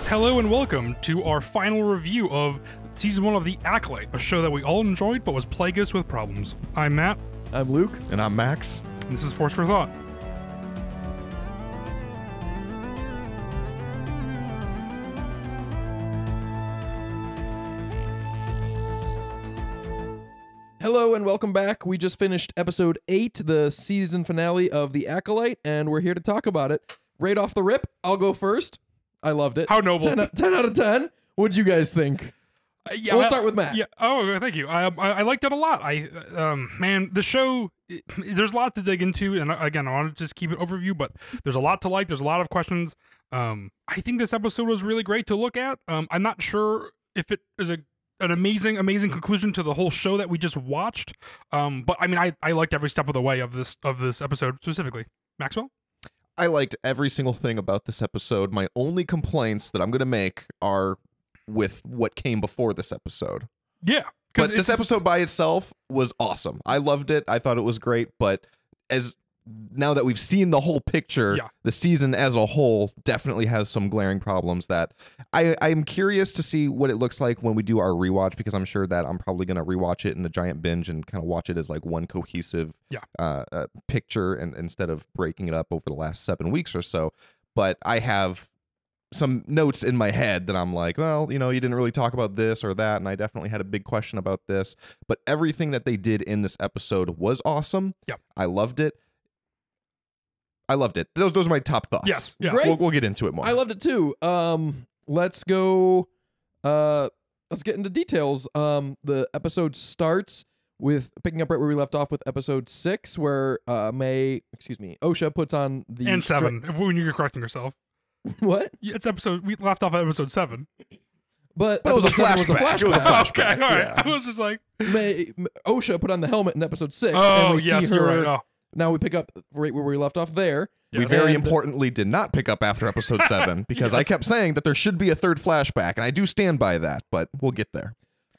Hello and welcome to our final review of Season 1 of The Acolyte, a show that we all enjoyed but was plagued us with problems. I'm Matt. I'm Luke. And I'm Max. And this is Force for Thought. Hello and welcome back. We just finished episode 8, the season finale of The Acolyte, and we're here to talk about it. Right off the rip, I'll go first. I loved it. How noble. 10 out of 10. What'd you guys think? We'll start with Matt. Yeah. Oh, thank you. I liked it a lot. Man, the show, there's a lot to dig into, and again, I want to just keep it overview, but there's a lot to like. There's a lot of questions. I think this episode was really great to look at. I'm not sure if it is an amazing conclusion to the whole show that we just watched. But I mean, I liked every step of the way of this episode specifically. Maxwell? I liked every single thing about this episode. My only complaints that I'm going to make are with what came before this episode. Yeah. But this episode by itself was awesome. I loved it. I thought it was great. But now that we've seen the whole picture, the season as a whole definitely has some glaring problems that I'm curious to see what it looks like when we do our rewatch, because I'm sure that I'm probably going to rewatch it in a giant binge and kind of watch it as like one cohesive picture, and instead of breaking it up over the last 7 weeks or so. But I have some notes in my head that I'm like, well, you didn't really talk about this or that, and I definitely had a big question about this. But everything that they did in this episode was awesome. Yep. I loved it. Those are my top thoughts. Yes. Yeah. Great. We'll get into it more. I loved it too. Let's go. Let's get into details. The episode starts with picking up right where we left off with episode 6, where Osha puts on the and 7. When you're correcting yourself. What? Yeah, we left off at episode 7. But it was a flashback. It was a flashback. Okay, all right. Yeah. I was just like, Osha put on the helmet in episode 6. Oh, and we yes, see her. you're right. Oh. Now we pick up right where we left off there. We very importantly did not pick up after episode 7 because I kept saying that there should be a third flashback, and I do stand by that, but we'll get there.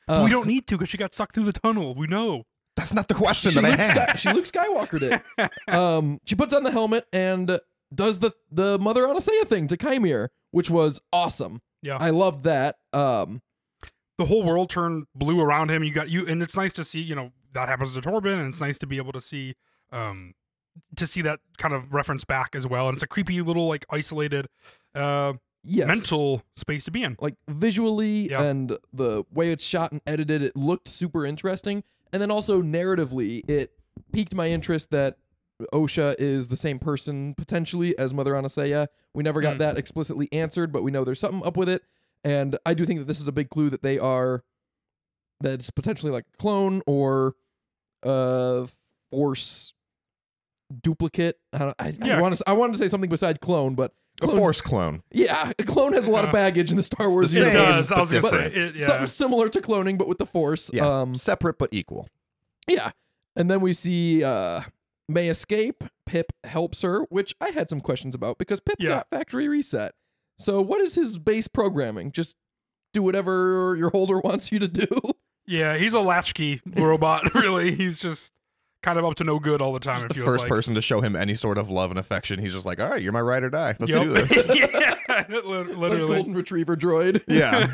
We don't need to because she got sucked through the tunnel. We know. That's not the question that I had. She Luke Skywalkered it. She puts on the helmet and does the Mother Anastasia thing to Chimere, which was awesome. Yeah. I loved that. The whole world turned blue around him. And it's nice to see, that happens to Torben, and it's nice to be able to see that kind of reference back as well. And it's a creepy little, like, isolated mental space to be in. Like, visually and the way it's shot and edited, it looked super interesting. And then also narratively, it piqued my interest that Osha is the same person potentially as Mother Anastasia. We never got that explicitly answered, but we know there's something up with it. And I do think that this is a big clue that that's potentially like a clone or a Force duplicate. I wanted to say something besides clone, but a Force clone. Yeah, a clone has a lot of baggage in the Star Wars universe. universe. It does. I was going to say something similar to cloning, but with the Force. Yeah, separate but equal. Yeah, and then we see May escape. Pip helps her, which I had some questions about because Pip got factory reset. So what is his base programming? Just do whatever your holder wants you to do? Yeah, he's a latchkey robot, really. He's just kind of up to no good all the time. Just the first person to show him any sort of love and affection. He's just like, all right, you're my ride or die. Let's do this. Yeah, literally. Like golden retriever droid. Yeah.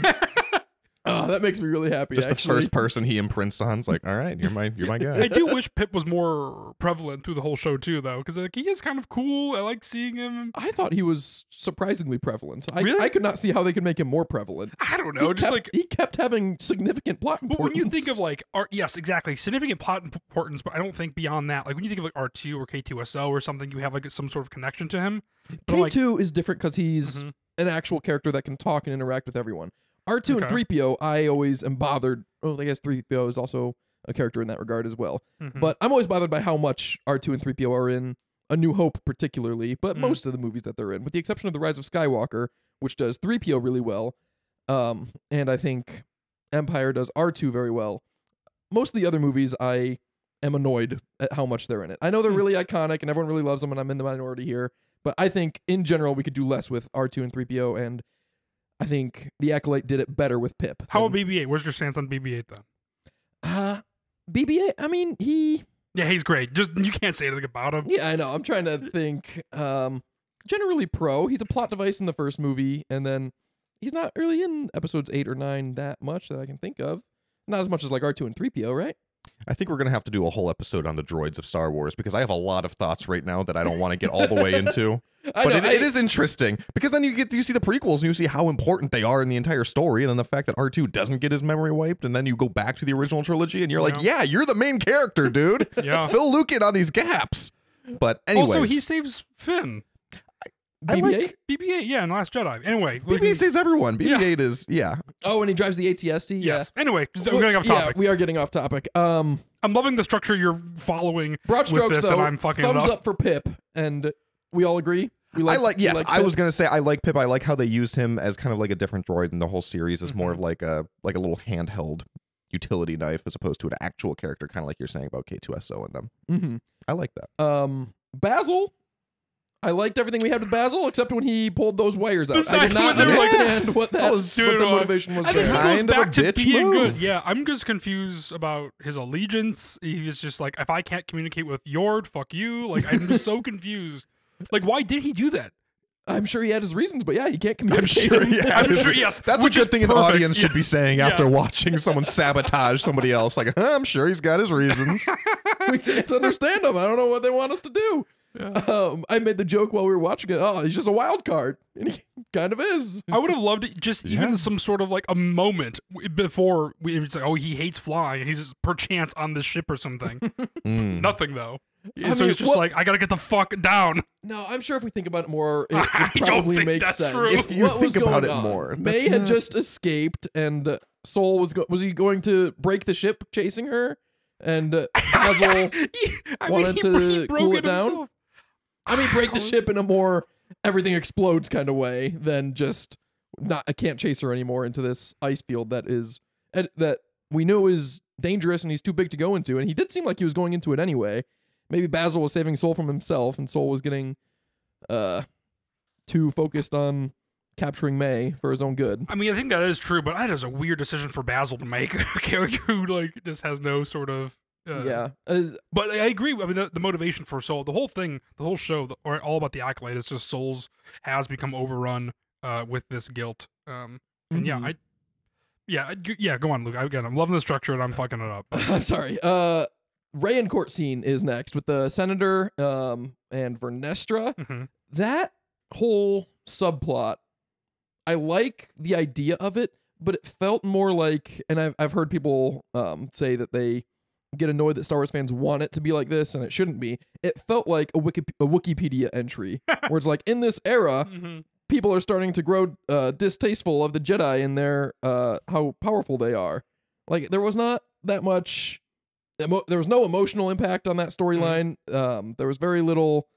Oh, that makes me really happy. Just the first person he imprints on is like, all right, you're my guy. I do wish Pip was more prevalent through the whole show too, though, because he is kind of cool. I like seeing him. I thought he was surprisingly prevalent. Really? I could not see how they could make him more prevalent. I don't know. He kept having significant plot importance. But when you think of like yes, exactly, significant plot importance, but I don't think beyond that. Like when you think of like R2 or K2SO or something, you have like some sort of connection to him. But K2 is different because he's an actual character that can talk and interact with everyone. R2 and 3PO, I always am bothered. Well, I guess 3PO is also a character in that regard as well. But I'm always bothered by how much R2 and 3PO are in A New Hope particularly, but most of the movies that they're in, with the exception of The Rise of Skywalker, which does 3PO really well. And I think Empire does R2 very well. Most of the other movies, I am annoyed at how much they're in it. I know they're really iconic and everyone really loves them, and I'm in the minority here. But I think, in general, we could do less with R2 and 3PO, and I think the Acolyte did it better with Pip. How about BB-8? Where's your stance on BB-8 then? BB-8, I mean, yeah, he's great. Just you can't say anything about him. Yeah, I know. I'm trying to think. Generally pro. He's a plot device in the first movie, and then he's not really in episodes 8 or 9 that much that I can think of. Not as much as like R2 and 3PO, right? I think we're going to have to do a whole episode on the droids of Star Wars because I have a lot of thoughts right now that I don't want to get all the way into. But it is interesting because then you see the prequels and you see how important they are in the entire story, and then the fact that R2 doesn't get his memory wiped, and then you go back to the original trilogy and you're like, yeah, you're the main character, dude. Yeah. Fill Luke in on these gaps. But anyways. Also, he saves Finn. BB-8? BB-8, yeah, in Last Jedi. Anyway. BB-8 saves everyone. BB-8 is, yeah. Oh, and he drives the AT-ST? Yes. Anyway, we're getting off topic. Yeah, we are getting off topic. I'm loving the structure you're following broad strokes, with this, though, and I'm fucking thumbs it up. up for Pip, and we all agree? Yes, I was going to say I like Pip. I like how they used him as kind of like a different droid in the whole series as more of like a little handheld utility knife as opposed to an actual character, kind of like you're saying about K2SO and them. Mm-hmm. I like that. Basil, I liked everything we had with Basil, except when he pulled those wires out. Besides I did not when they were understand what the motivation was I think there. he goes Kind of back a to bitch being move. good. Yeah, I'm just confused about his allegiance. He's just like, if I can't communicate with Yord, fuck you. Like, I'm just so confused. Like, why did he do that? I'm sure he had his reasons, but yeah, he can't communicate. I'm sure, yes. That's a good thing an perfect. audience should be saying after watching someone sabotage somebody else. Like, I'm sure he's got his reasons. We can't understand him. I don't know what they want us to do. Yeah. I made the joke while we were watching it. Oh, he's just a wild card. And he kind of is. I would have loved it, just even some sort of like a moment before it's like, oh, he hates flying. He's just perchance on this ship or something. Nothing though. So he's just like, I gotta get the fuck down. No, I'm sure if we think about it more, it I probably don't think makes that's sense. true. If you think about it more, May had just escaped, and Soul was he going to break the ship chasing her? And Basil wanted to cool it down. Himself. I mean, break the ship in a more everything explodes kind of way than just I can't chase her anymore into this ice field that we know is dangerous and he's too big to go into. And he did seem like he was going into it anyway. Maybe Basil was saving Soul from himself, and Soul was getting too focused on capturing May for his own good. I mean, I think that is true, but that is a weird decision for Basil to make. A character who like just has no sort of but I agree. I mean, the motivation for Soul, the whole thing, the whole show, or all about the Acolyte is just Soul's has become overrun with this guilt. And go on, Luke. I'm loving the structure and I'm fucking it up. I'm sorry. Ray and court scene is next with the senator and Vernestra. Mm-hmm. That whole subplot, I like the idea of it, but it felt more like, and I've heard people say that they get annoyed that Star Wars fans want it to be like this and it shouldn't be. It felt like a Wikipedia entry where it's like, in this era, people are starting to grow distasteful of the Jedi and their how powerful they are. Like, there was not that much. There was no emotional impact on that storyline. There was very little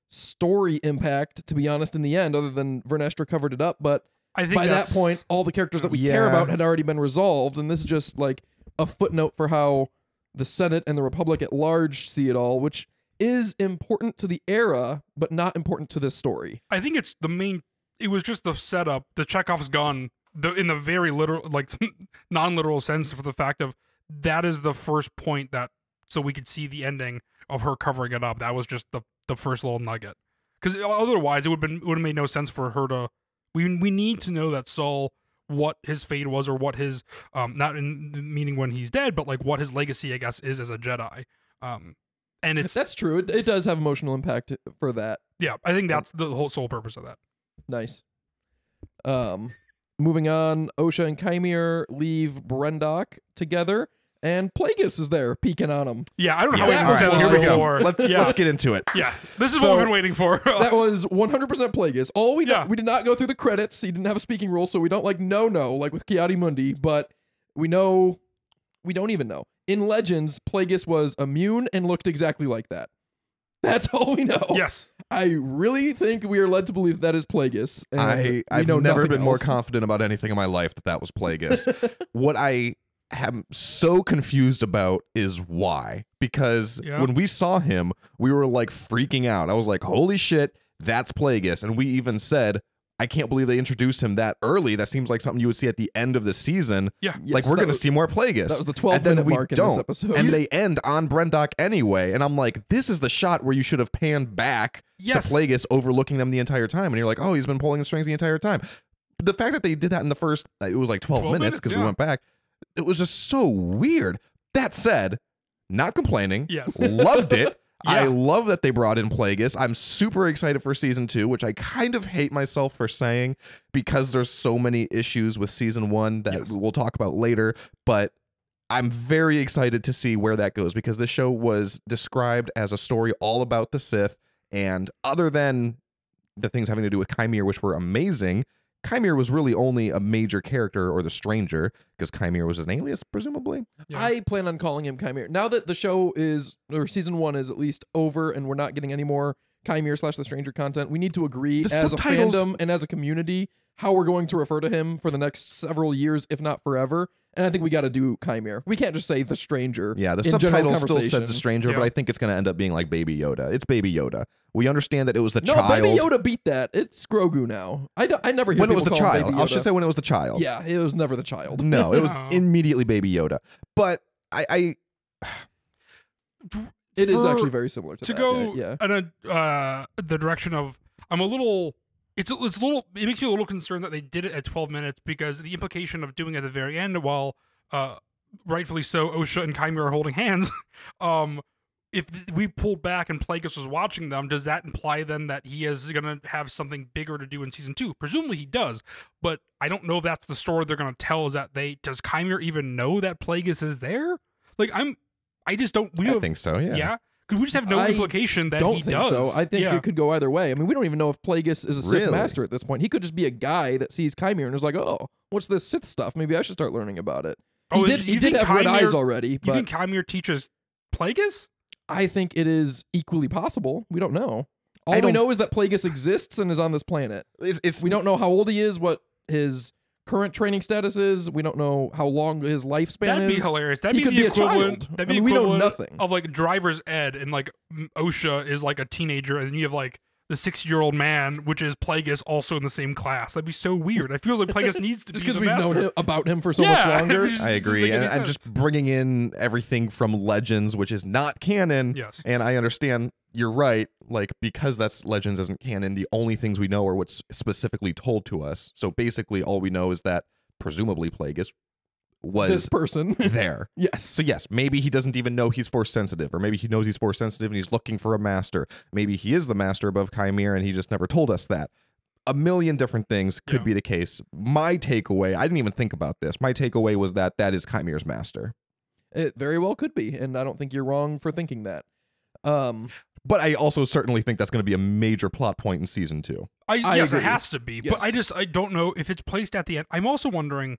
story impact, to be honest, in the end, other than Vernestra covered it up. But I think by that point, all the characters that we care about had already been resolved, and this is just like a footnote for how the Senate and the Republic at large see it all, which is important to the era, but not important to this story. I think it's the main. It was just the setup, the Chekhov's gun, in the very literal, like non-literal sense, for the fact of that is the first point that so we could see the ending of her covering it up. That was just the first little nugget, because otherwise it would have made no sense for her to. We need to know that Saul, what his fate was, or what his not in meaning when he's dead, but like what his legacy, I guess, is as a Jedi. And that's true. It does have emotional impact for that. Yeah, I think that's the whole sole purpose of that. Nice. Moving on, Osha and Chimere leave Brendok together, and Plagueis is there peeking on them. Yeah, I don't know how we said here we go. before. Let's get into it. Yeah, this is what we've been waiting for. That was 100% Plagueis. All we did not go through the credits. He didn't have a speaking role, so we don't like like with Kiadi Mundi, but we don't even know. In Legends, Plagueis was immune and looked exactly like that. That's all we know. Yes. I really think we are led to believe that is Plagueis. I've never been more confident about anything in my life that was Plagueis. What I am so confused about is why. Because when we saw him, we were like freaking out. I was like, holy shit, that's Plagueis. And we even said, I can't believe they introduced him that early. That seems like something you would see at the end of the season. Yeah. Like, we're going to see more Plagueis. That was the 12-minute mark in this episode. And they end on Brendok anyway. And I'm like, this is the shot where you should have panned back to Plagueis overlooking them the entire time. And you're like, oh, he's been pulling the strings the entire time. the fact that they did that in the first, it was like 12 minutes because we went back. It was just so weird. That said, not complaining. Yes. Loved it. I love that they brought in Plagueis. I'm super excited for season 2, which I kind of hate myself for saying because there's so many issues with season 1 that we'll talk about later. But I'm very excited to see where that goes because this show was described as a story all about the Sith. And other than the things having to do with Chimere, which were amazing, Chimere was really only a major character, or the Stranger, because Chimere was an alias, presumably. Yeah. I plan on calling him Chimere. Now that the show is, or season 1 is at least over, and we're not getting any more Chimere / the Stranger content, we need to agree as a fandom and as a community how we're going to refer to him for the next several years, if not forever. And I think we got to do Chimere. We can't just say the Stranger. Yeah, the subtitle still said the Stranger, but I think it's going to end up being like Baby Yoda. It's Baby Yoda. We understand that it was the child. No, Baby Yoda beat that. It's Grogu now. I never hear when it was people the call him child. Baby Yoda. I'll just say when it was the child. Yeah, it was never the child. No, it was immediately Baby Yoda. But it is actually very similar to that. Go in the direction of, I'm a little. It makes me a little concerned that they did it at 12 minutes because the implication of doing it at the very end, while rightfully so, Osha and Chimere are holding hands. If we pull back and Plagueis was watching them, does that imply then that he is going to have something bigger to do in season 2? Presumably he does, but I don't know if that's the story they're going to tell. Is that does Chimere even know that Plagueis is there? Like I just don't. I think so. Yeah. Yeah. Because we just have no implication that he does. So. I think it could go either way. I mean, we don't even know if Plagueis is a Sith master at this point. He could just be a guy that sees Chimere and is like, "Oh, what's this Sith stuff? Maybe I should start learning about it." He did have red eyes already. Do you think Chimere teaches Plagueis? I think it is equally possible. We don't know. All we know is that Plagueis exists and is on this planet. We don't know how old he is, what his current training status is. We don't know how long his lifespan is. That'd be hilarious. That'd be the equivalent. That'd be we know nothing of like driver's ed, and like Osha is like a teenager, and you have like the 6-year-old man, which is Plagueis, also in the same class. That'd be so weird. I feel like Plagueis needs to just be because we've known about him for so much longer. I agree, and just bringing in everything from Legends, which is not canon. Yes, and I understand. You're right. Like, because that's Legends isn't canon, the only things we know are what's specifically told to us. So basically, all we know is that presumably Plagueis was this person there. Yes. So yes, maybe he doesn't even know he's Force sensitive, or maybe he knows he's Force sensitive and he's looking for a master. Maybe he is the master above Chimere and he just never told us that. A million different things could be the case. My takeaway, I didn't even think about this. My takeaway was that is Chimere's master. It very well could be, and I don't think you're wrong for thinking that. But I also certainly think that's going to be a major plot point in season 2. Yes, it has to be. Yes. But I don't know if it's placed at the end. I'm also wondering,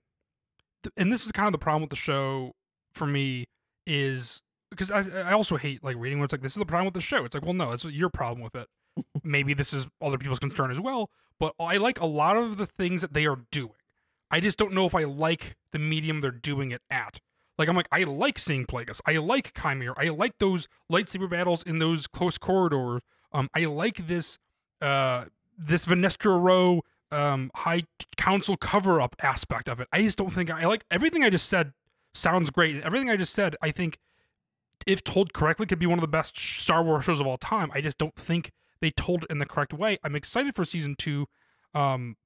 and this is kind of the problem with the show for me, is because I also hate like reading where it's like, this is the problem with the show. It's like, well, no, that's your problem with it. Maybe this is other people's concern as well. But I like a lot of the things that they are doing. I just don't know if I like the medium they're doing it at. Like, I'm like, I like seeing Plagueis. I like Chimere. I like those lightsaber battles in those close corridors. I like this Venestra Row High Council cover-up aspect of it. I just don't think I like everything I just said. Sounds great. Everything I just said, I think, if told correctly, could be one of the best Star Wars shows of all time. I just don't think they told it in the correct way. I'm excited for season 2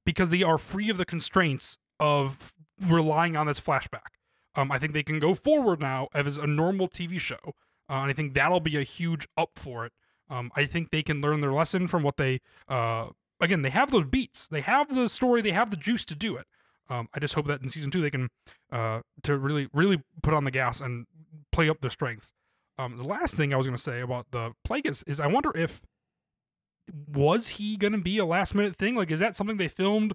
because they are free of the constraints of relying on this flashback. I think they can go forward now as a normal TV show, and I think that'll be a huge up for it. I think they can learn their lesson from what they, again, they have those beats, they have the story, they have the juice to do it. I just hope that in season 2 they can to really, really put on the gas and play up their strengths. The last thing I was going to say about the Plagueis is I wonder if, was he going to be a last minute thing? Like, is that something they filmed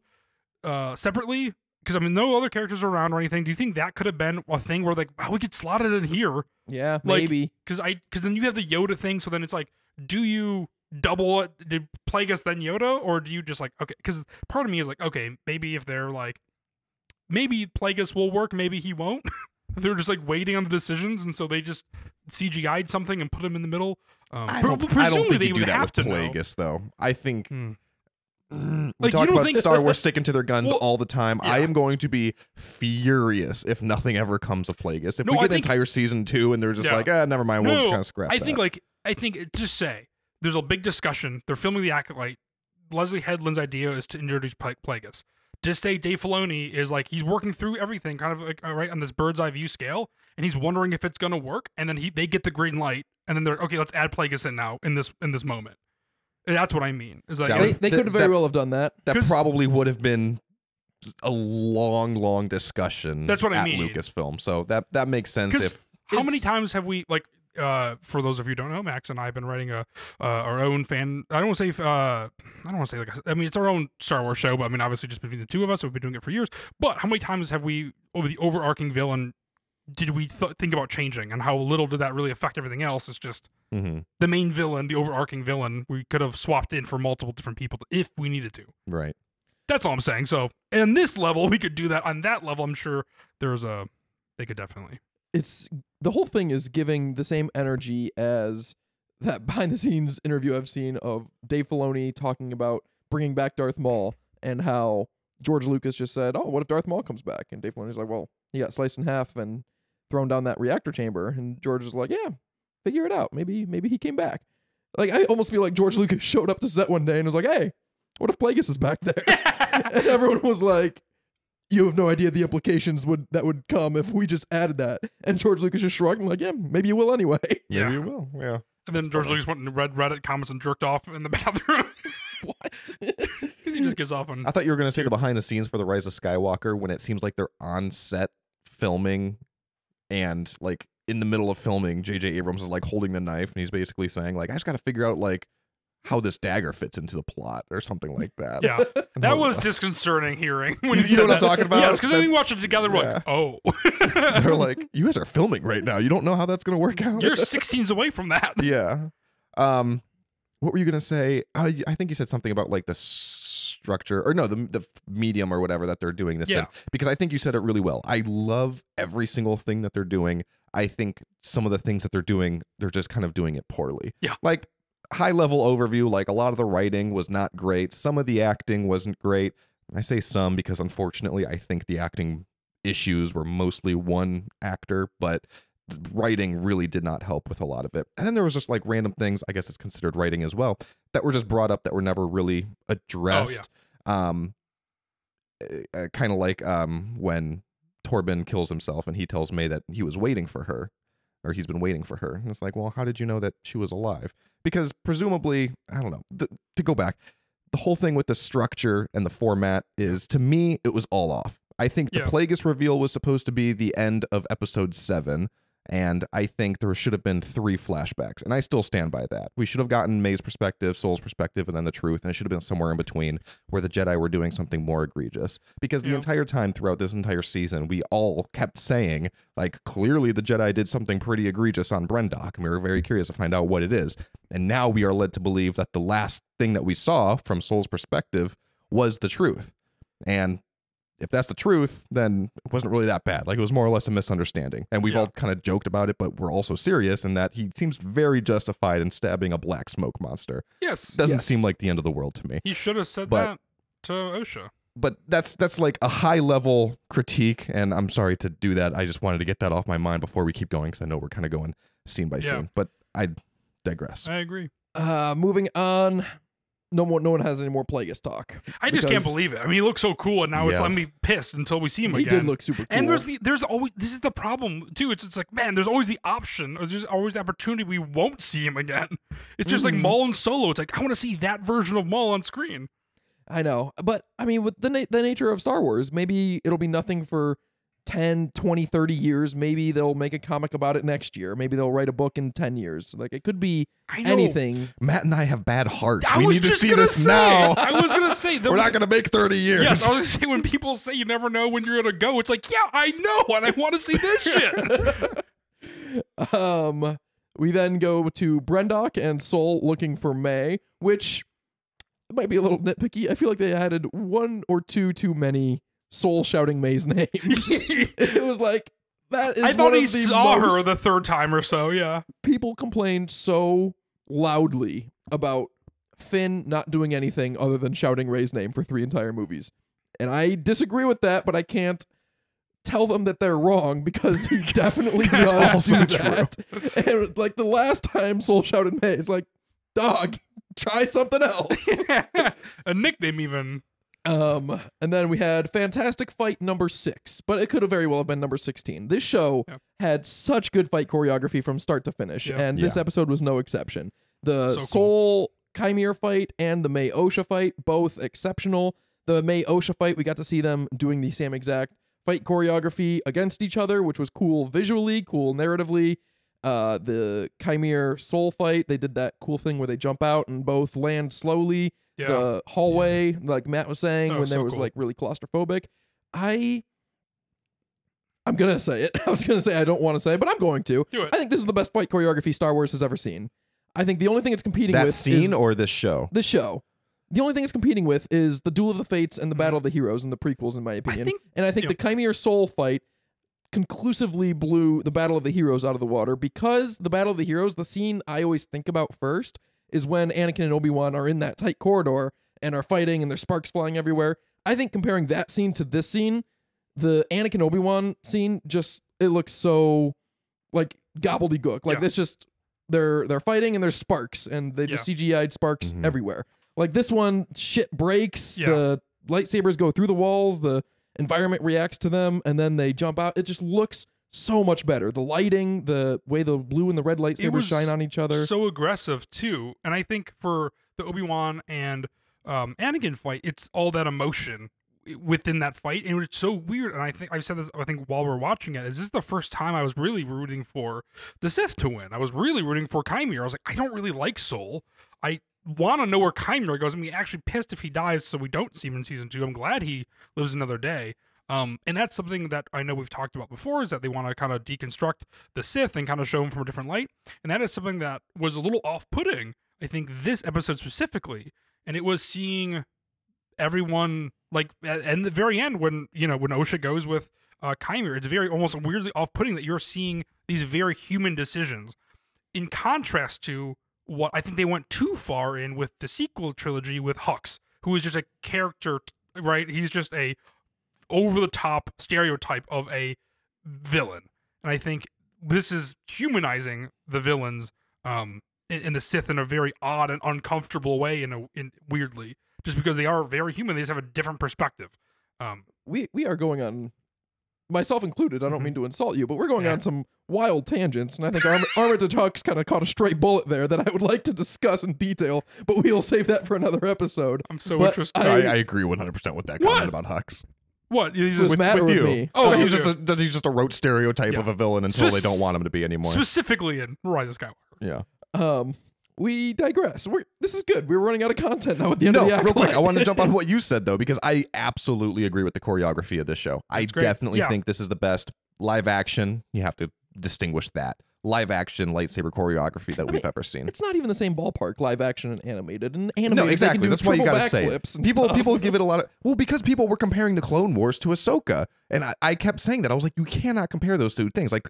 separately? Because, I mean, no other characters are around or anything. Do you think that could have been a thing where, like, we could slot it in here? Yeah, like, maybe. Because then you have the Yoda thing, so then it's like, do you double it? Did Plagueis then Yoda? Or do you just, like, okay. Because part of me is like, okay, maybe if they're like, maybe Plagueis will work, maybe he won't. They're just, like, waiting on the decisions, and so they just CGI'd something and put him in the middle. I don't think they would have to Plagueis, though. I think... We talk about Star Wars sticking to their guns all the time. Yeah. I am going to be furious if nothing ever comes of Plagueis. If we get an entire season 2 and they're just like, never mind, we'll just kind of scrap that. I think just say there's a big discussion. They're filming the Acolyte. Leslie Headland's idea is to introduce Plagueis. Just say Dave Filoni is like, he's working through everything kind of like right on this bird's eye view scale, and he's wondering if it's gonna work, and then they get the green light, and then they're okay, let's add Plagueis in now in this moment. That's what I mean. Is like they could very well have done that. That probably would have been a long discussion. That's what I at mean. Lucasfilm. So that makes sense. How many times have we like? For those of you who don't know, Max and I have been writing our own fan. I don't want to say like. I mean, it's our own Star Wars show, but I mean, obviously, just between the two of us, we've been doing it for years. But how many times have we, over the overarching villain, did we think about changing, and how little did that really affect everything else? It's just the main villain, the overarching villain. We could have swapped in for multiple different people if we needed to. Right. That's all I'm saying. So, in this level, we could do that. On that level, I'm sure they could definitely. It's the whole thing is giving the same energy as that behind the scenes interview I've seen of Dave Filoni talking about bringing back Darth Maul and how George Lucas just said, "Oh, what if Darth Maul comes back?" And Dave Filoni's like, "Well, he got sliced in half and thrown down that reactor chamber." And George is like, "Yeah, figure it out. Maybe he came back." Like, I almost feel like George Lucas showed up to set one day and was like, "Hey, what if Plagueis is back there?" And everyone was like, "You have no idea the implications that would come if we just added that." And George Lucas just shrugged and like, "Yeah, maybe you will anyway." Maybe you will. Yeah. And then George Lucas went and read Reddit comments and jerked off in the bathroom. What? Because he just gets off on. I thought you were going to say the behind the scenes for The Rise of Skywalker when it seems like they're on set filming, and like in the middle of filming, J.J. Abrams is like holding the knife and he's basically saying like, "I just got to figure out like how this dagger fits into the plot," or something like that. Yeah, that was disconcerting hearing when you know what I'm talking about. Yes, because we watched it together. We're like, oh, they're like, "You guys are filming right now. You don't know how that's going to work out. You're 6 scenes away from that." Yeah. What were you gonna say? I think you said something about like the structure, or no, the medium or whatever that they're doing this in. Because I think you said it really well. I love every single thing that they're doing. I think some of the things that they're doing, they're just kind of doing it poorly. Yeah. Like high level overview, like a lot of the writing was not great. Some of the acting wasn't great. I say some because unfortunately I think the acting issues were mostly one actor, but writing really did not help with a lot of it. And then there was just like random things, I guess it's considered writing as well, that were just brought up that were never really addressed. Kind of like when Torben kills himself and he tells May that he was waiting for her, or he's been waiting for her. And it's like, well, how did you know that she was alive? Because presumably, I don't know, to go back, the whole thing with the structure and the format is, to me, it was all off. I think the Plagueis reveal was supposed to be the end of episode 7. And I think there should have been 3 flashbacks. And I still stand by that. We should have gotten May's perspective, Soul's perspective, and then the truth. And it should have been somewhere in between where the Jedi were doing something more egregious. Because the entire time throughout this entire season, we all kept saying, like, clearly the Jedi did something pretty egregious on Brendok. And we were very curious to find out what it is. And now we are led to believe that the last thing that we saw from Soul's perspective was the truth. And if that's the truth, then it wasn't really that bad. Like, it was more or less a misunderstanding. And we've all kind of joked about it, but we're also serious in that he seems very justified in stabbing a black smoke monster. Yes. Doesn't seem like the end of the world to me. He should have said that to Osha. But that's like a high level critique, and I'm sorry to do that. I just wanted to get that off my mind before we keep going, because I know we're kind of going scene by scene. But I digress. I agree. Moving on. No one has any more Plagueis talk. I just can't believe it. I mean, he looks so cool, and now it's letting me pissed until we see him again. He did look super cool. And there's always, this is the problem too. It's like, man, there's always the option, or there's always the opportunity we won't see him again. It's just like Maul and Solo. It's like, I want to see that version of Maul on screen. I know, but I mean, with the nature of Star Wars, maybe it'll be nothing for 10, 20, 30 years. Maybe they'll make a comic about it next year. Maybe they'll write a book in 10 years. Like, it could be anything. Matt and I have bad hearts. We need to see this now. I was going to say. We're not going to make 30 years. Yes, I was going to say, when people say you never know when you're going to go, it's like, yeah, I know, and I want to see this shit. We then go to Brendok and Soul looking for May, which might be a little nitpicky. I feel like they added 1 or 2 too many Soul shouting May's name. It was like, that is I thought he saw her the 3rd time or so, yeah. People complained so loudly about Finn not doing anything other than shouting Rey's name for 3 entire movies. And I disagree with that, but I can't tell them that they're wrong, because he definitely does do that. And like, the last time Soul shouted May, it's like, dog, try something else. A nickname even. And then we had fantastic fight number 6, but it could have very well have been number 16. This show had such good fight choreography from start to finish, and this episode was no exception. The Soul Chimere fight and the May Osha fight, both exceptional. The May Osha fight, we got to see them doing the same exact fight choreography against each other, which was cool visually, cool narratively. The Chimere Soul fight, they did that cool thing where they jump out and both land slowly. The hallway, like Matt was saying, when there was like really claustrophobic. I'm gonna say it. I was gonna say I don't want to say it, but I'm going to. Do it. I think this is the best fight choreography Star Wars has ever seen. I think the only thing it's competing that with scene is or this show. The show. The only thing it's competing with is the Duel of the Fates and the Battle of the Heroes in the prequels, in my opinion. I think the Chimere Soul fight conclusively blew the Battle of the Heroes out of the water, because the Battle of the Heroes, the scene I always think about first is when Anakin and Obi-Wan are in that tight corridor and are fighting and there's sparks flying everywhere. I think comparing that scene to this scene, the Anakin Obi-Wan scene, just, it looks so like gobbledygook. Like it's just, they're fighting and there's sparks and they just CGI'd sparks everywhere. Like this one, shit breaks, the lightsabers go through the walls, the environment reacts to them, and then they jump out. It just looks so much better. The lighting, the way the blue and the red lightsabers shine on each other. So aggressive too. And I think for the Obi-Wan and Anakin fight, it's all that emotion within that fight. And it's so weird. And I think I've said this, I think while we're watching it, is this the first time I was really rooting for the Sith to win. I was really rooting for Chimere. I was like, I don't really like Soul. I want to know where Chimere goes. I'm actually pissed if he dies, so we don't see him in season 2. I'm glad he lives another day. And that's something that I know we've talked about before, is that they want to kind of deconstruct the Sith and kind of show him from a different light. And that is something that was a little off-putting, I think, this episode specifically. And it was seeing everyone, like, at the very end when Osha goes with Chimere, it's very almost weirdly off-putting that you're seeing these very human decisions in contrast to what I think they went too far in with the sequel trilogy with Hux, who is just a character, right? He's just a over-the-top stereotype of a villain. And I think this is humanizing the villains in the Sith in a very odd and uncomfortable way, in weirdly, just because they are very human. They just have a different perspective. We are going on, myself included, I don't mean to insult you, but we're going on some wild tangents, and I think Armitage Hux kind of caught a stray bullet there that I would like to discuss in detail, but we'll save that for another episode. I'm so interested. I agree 100% with that comment about Hux. What? He's just with you. Me. Oh, he's just a rote stereotype of a villain until they don't want him to be anymore. Specifically in Rise of Skywalker. Yeah. We digress. This is good. We're running out of content now at the end of the real quick, I want to jump on what you said, though, because I absolutely agree with the choreography of this show. I definitely think this is the best live action. You have to distinguish that. Live action lightsaber choreography that we've ever seen. It's not even the same ballpark, live action and animated. And animated, no, exactly. That's why you gotta say it. People give it a lot of, well, because people were comparing the Clone Wars to Ahsoka, and I kept saying that. I was like, you cannot compare those two things. Like,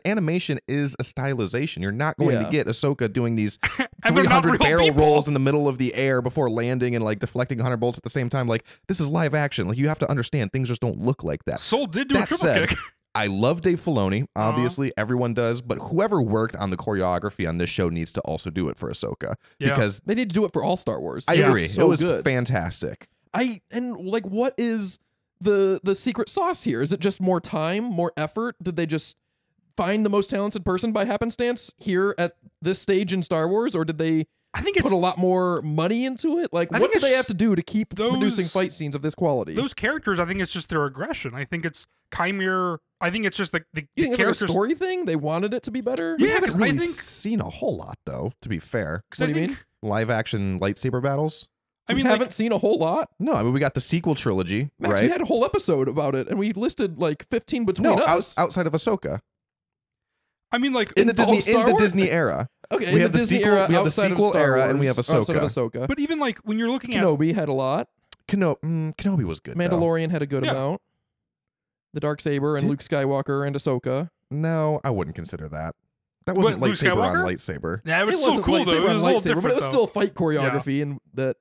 animation is a stylization. You're not going to get Ahsoka doing these 300 barrel rolls in the middle of the air before landing and like deflecting 100 bolts at the same time. Like, this is live action. Like, you have to understand things just don't look like that. Soul did do a triple kick. I love Dave Filoni. Obviously, everyone does. But whoever worked on the choreography on this show needs to also do it for Ahsoka. Because they need to do it for all Star Wars. I agree. So it was fantastic. What is the secret sauce here? Is it just more time, more effort? Did they just find the most talented person by happenstance here at this stage in Star Wars? Or did they put a lot more money into it? Like, what do they have to do to keep producing fight scenes of this quality? Those characters, I think it's just their aggression. I think it's Chimere. I think it's just like the you think it's like a story thing? They wanted it to be better? We haven't really seen a whole lot, though, to be fair. What do you mean? Live action lightsaber battles? We haven't seen a whole lot? No, I mean, we got the sequel trilogy, Max, right? We had a whole episode about it, and we listed like 15 between us. Outside of Ahsoka. I mean, like in the Disney era. Okay, we have the sequel. We have the sequel era, and we have Ahsoka. But even like when you're looking at Kenobi had a lot. Kenobi was good. Mandalorian had a good amount. The Darksaber and Luke Skywalker and Ahsoka. No, I wouldn't consider that. That wasn't lightsaber on lightsaber. Yeah, it was still cool though. It was a little different, but it was still fight choreography, and that.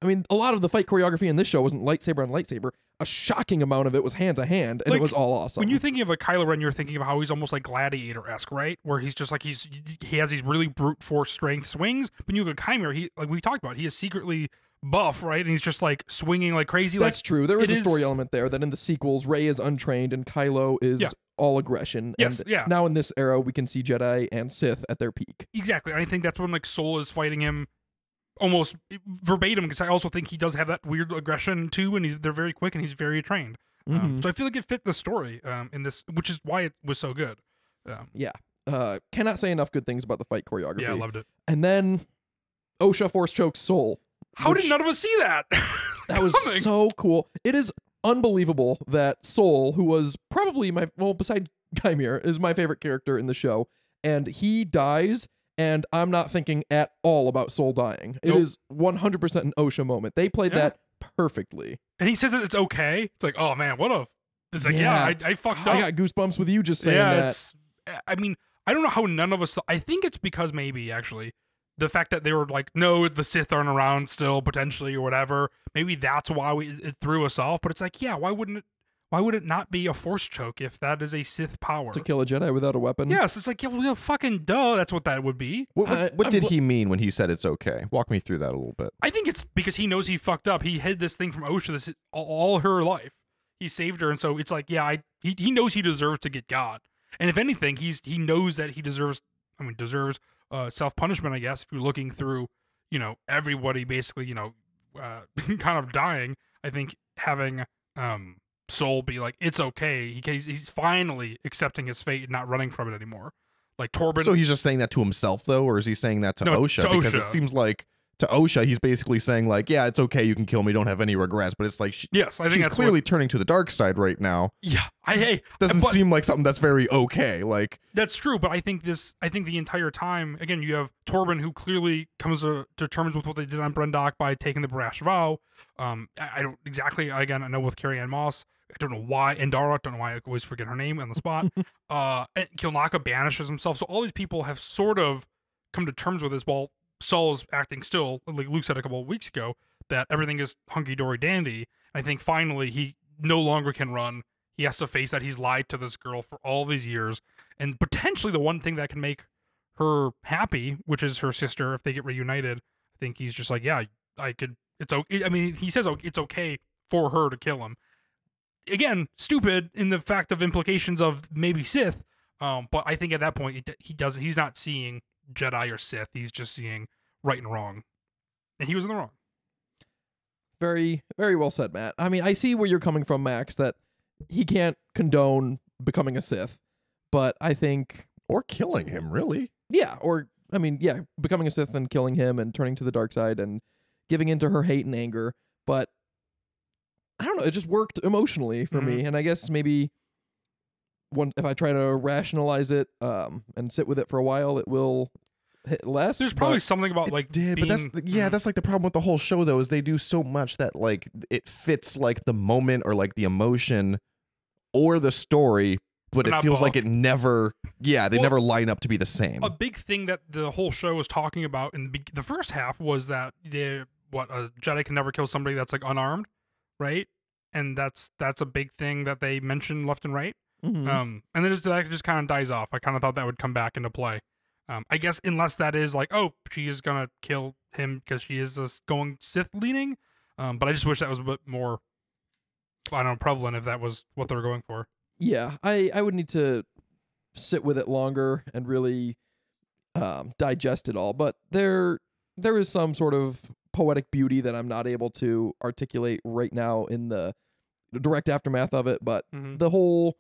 I mean, a lot of the fight choreography in this show wasn't lightsaber on lightsaber. A shocking amount of it was hand to hand, and it was all awesome. When you're thinking of a Kylo Ren, you're thinking of how he's almost like Gladiator-esque, right? Where he's just like he has these really brute force strength swings. But you look at Chimere, like we talked about, he is secretly buff, right? And he's just like swinging like crazy. That's true. There is a story is, element there that in the sequels, Rey is untrained and Kylo is all aggression. Yes, and now in this era, we can see Jedi and Sith at their peak. Exactly. And I think that's when like Soul is fighting him almost verbatim, because I also think he does have that weird aggression too, and they're very quick and he's very trained. So I feel like it fit the story in this, which is why it was so good. Cannot say enough good things about the fight choreography. Yeah, I loved it. And then Osha force chokes Soul. How did none of us see that? That was so cool. It is unbelievable that Soul, who was probably besides Gymir, is my favorite character in the show, and he dies, and I'm not thinking at all about Soul dying. It is 100% an Osha moment. They played that perfectly. And he says that it's okay. It's like, oh man, what a... It's like, I fucked up. I got goosebumps with you just saying that. I mean, I don't know how none of us... I think it's because maybe, actually, the fact that they were like, no, the Sith aren't around still, potentially, or whatever. Maybe that's why it threw us off. But it's like, yeah, why would it not be a force choke if that is a Sith power? To kill a Jedi without a weapon? Yes, it's like, yeah, well, fucking duh, that's what that would be. What did he mean when he said it's okay? Walk me through that a little bit. I think it's because he knows he fucked up. He hid this thing from Osha all her life. He saved her, and so it's like, yeah, he knows he deserves to get God. And if anything, he knows that he deserves self-punishment, I guess, if you're looking through, everybody basically, kind of dying. I think having Soul be like, it's okay. He's finally accepting his fate and not running from it anymore. Like Torben. So he's just saying that to himself, though, or is he saying that to Osha? Because it seems like to Osha, he's basically saying like, yeah, it's okay, you can kill me, don't have any regrets. But it's like, I think she's clearly turning to the dark side right now. Yeah, doesn't seem like something that's very okay. Like, that's true, but I think the entire time, again, you have Torben, who clearly comes to terms with what they did on Brendok by taking the brash vow. I don't exactly. Again, I know with Carrie-Anne Moss, I don't know why, and Dara, don't know why I always forget her name on the spot. And Kilnaka banishes himself, so all these people have sort of come to terms with this. While Saul's acting still, like Luke said a couple of weeks ago, that everything is hunky-dory dandy. I think finally he no longer can run. He has to face that he's lied to this girl for all these years. And potentially the one thing that can make her happy, which is her sister, if they get reunited, I think he's just like, yeah, I could, it's okay. I mean, he says it's okay for her to kill him. Again, stupid in the fact of implications of maybe Sith. But I think at that point, he's not seeing Jedi or Sith. He's just seeing right and wrong, and he was in the wrong. Very, very well said, Matt. I mean, I see where you're coming from, Max, that he can't condone becoming a Sith, but I think... Or killing him, really. Yeah, becoming a Sith and killing him and turning to the dark side and giving into her hate and anger, but I don't know, it just worked emotionally for me, and I guess maybe if I try to rationalize it and sit with it for a while, it will hit less. There's probably something about like but that's like the problem with the whole show, though, is they do so much that like it fits like the moment or like the emotion or the story, but it feels like it never never line up to be the same. A big thing that the whole show was talking about in the first half was that a Jedi can never kill somebody that's like unarmed, right? And that's a big thing that they mention left and right. And then that just kind of dies off. I kind of thought that would come back into play. I guess unless that is like, oh, she is gonna kill him because she is going Sith leaning. But I just wish that was a bit more, I don't know, prevalent if that was what they were going for. Yeah, I would need to sit with it longer and really digest it all. But there is some sort of poetic beauty that I'm not able to articulate right now in the direct aftermath of it. But the whole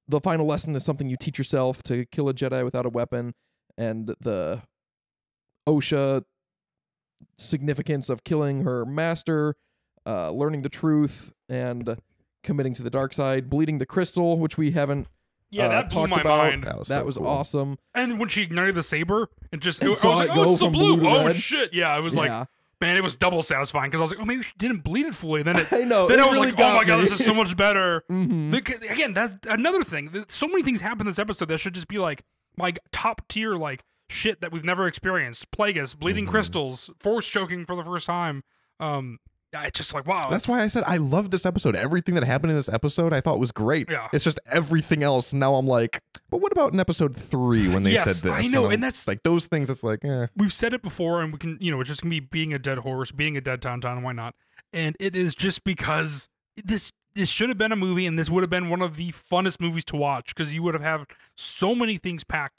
the final lesson is something you teach yourself, to kill a Jedi without a weapon, and the Osha significance of killing her master, learning the truth, and committing to the dark side, bleeding the crystal, which we haven't that blew my about. mind. That was awesome. And when she ignited the saber and just, I was saw like, it oh, go it's the from blue. blue to Oh red. shit, yeah. It was like, man, it was double satisfying because I was like, oh, maybe she didn't bleed it fully. And then I know. Then I was really like, oh my god, me. this is so much better. Again, that's another thing. So many things happen in this episode that should just be like my top tier like shit that we've never experienced. Plagueis, bleeding crystals, force choking for the first time. it's just like, wow. That's why I said I loved this episode. Everything that happened in this episode I thought was great. Yeah. It's just everything else. Now I'm like, but what about in episode 3 when they said this? I know, and that's like those things. It's like, we've said it before, and we can, it's just gonna be being a dead horse, being a dead tauntaun, why not? And it is just because this should have been a movie, and this would have been one of the funnest movies to watch because you would have had so many things packed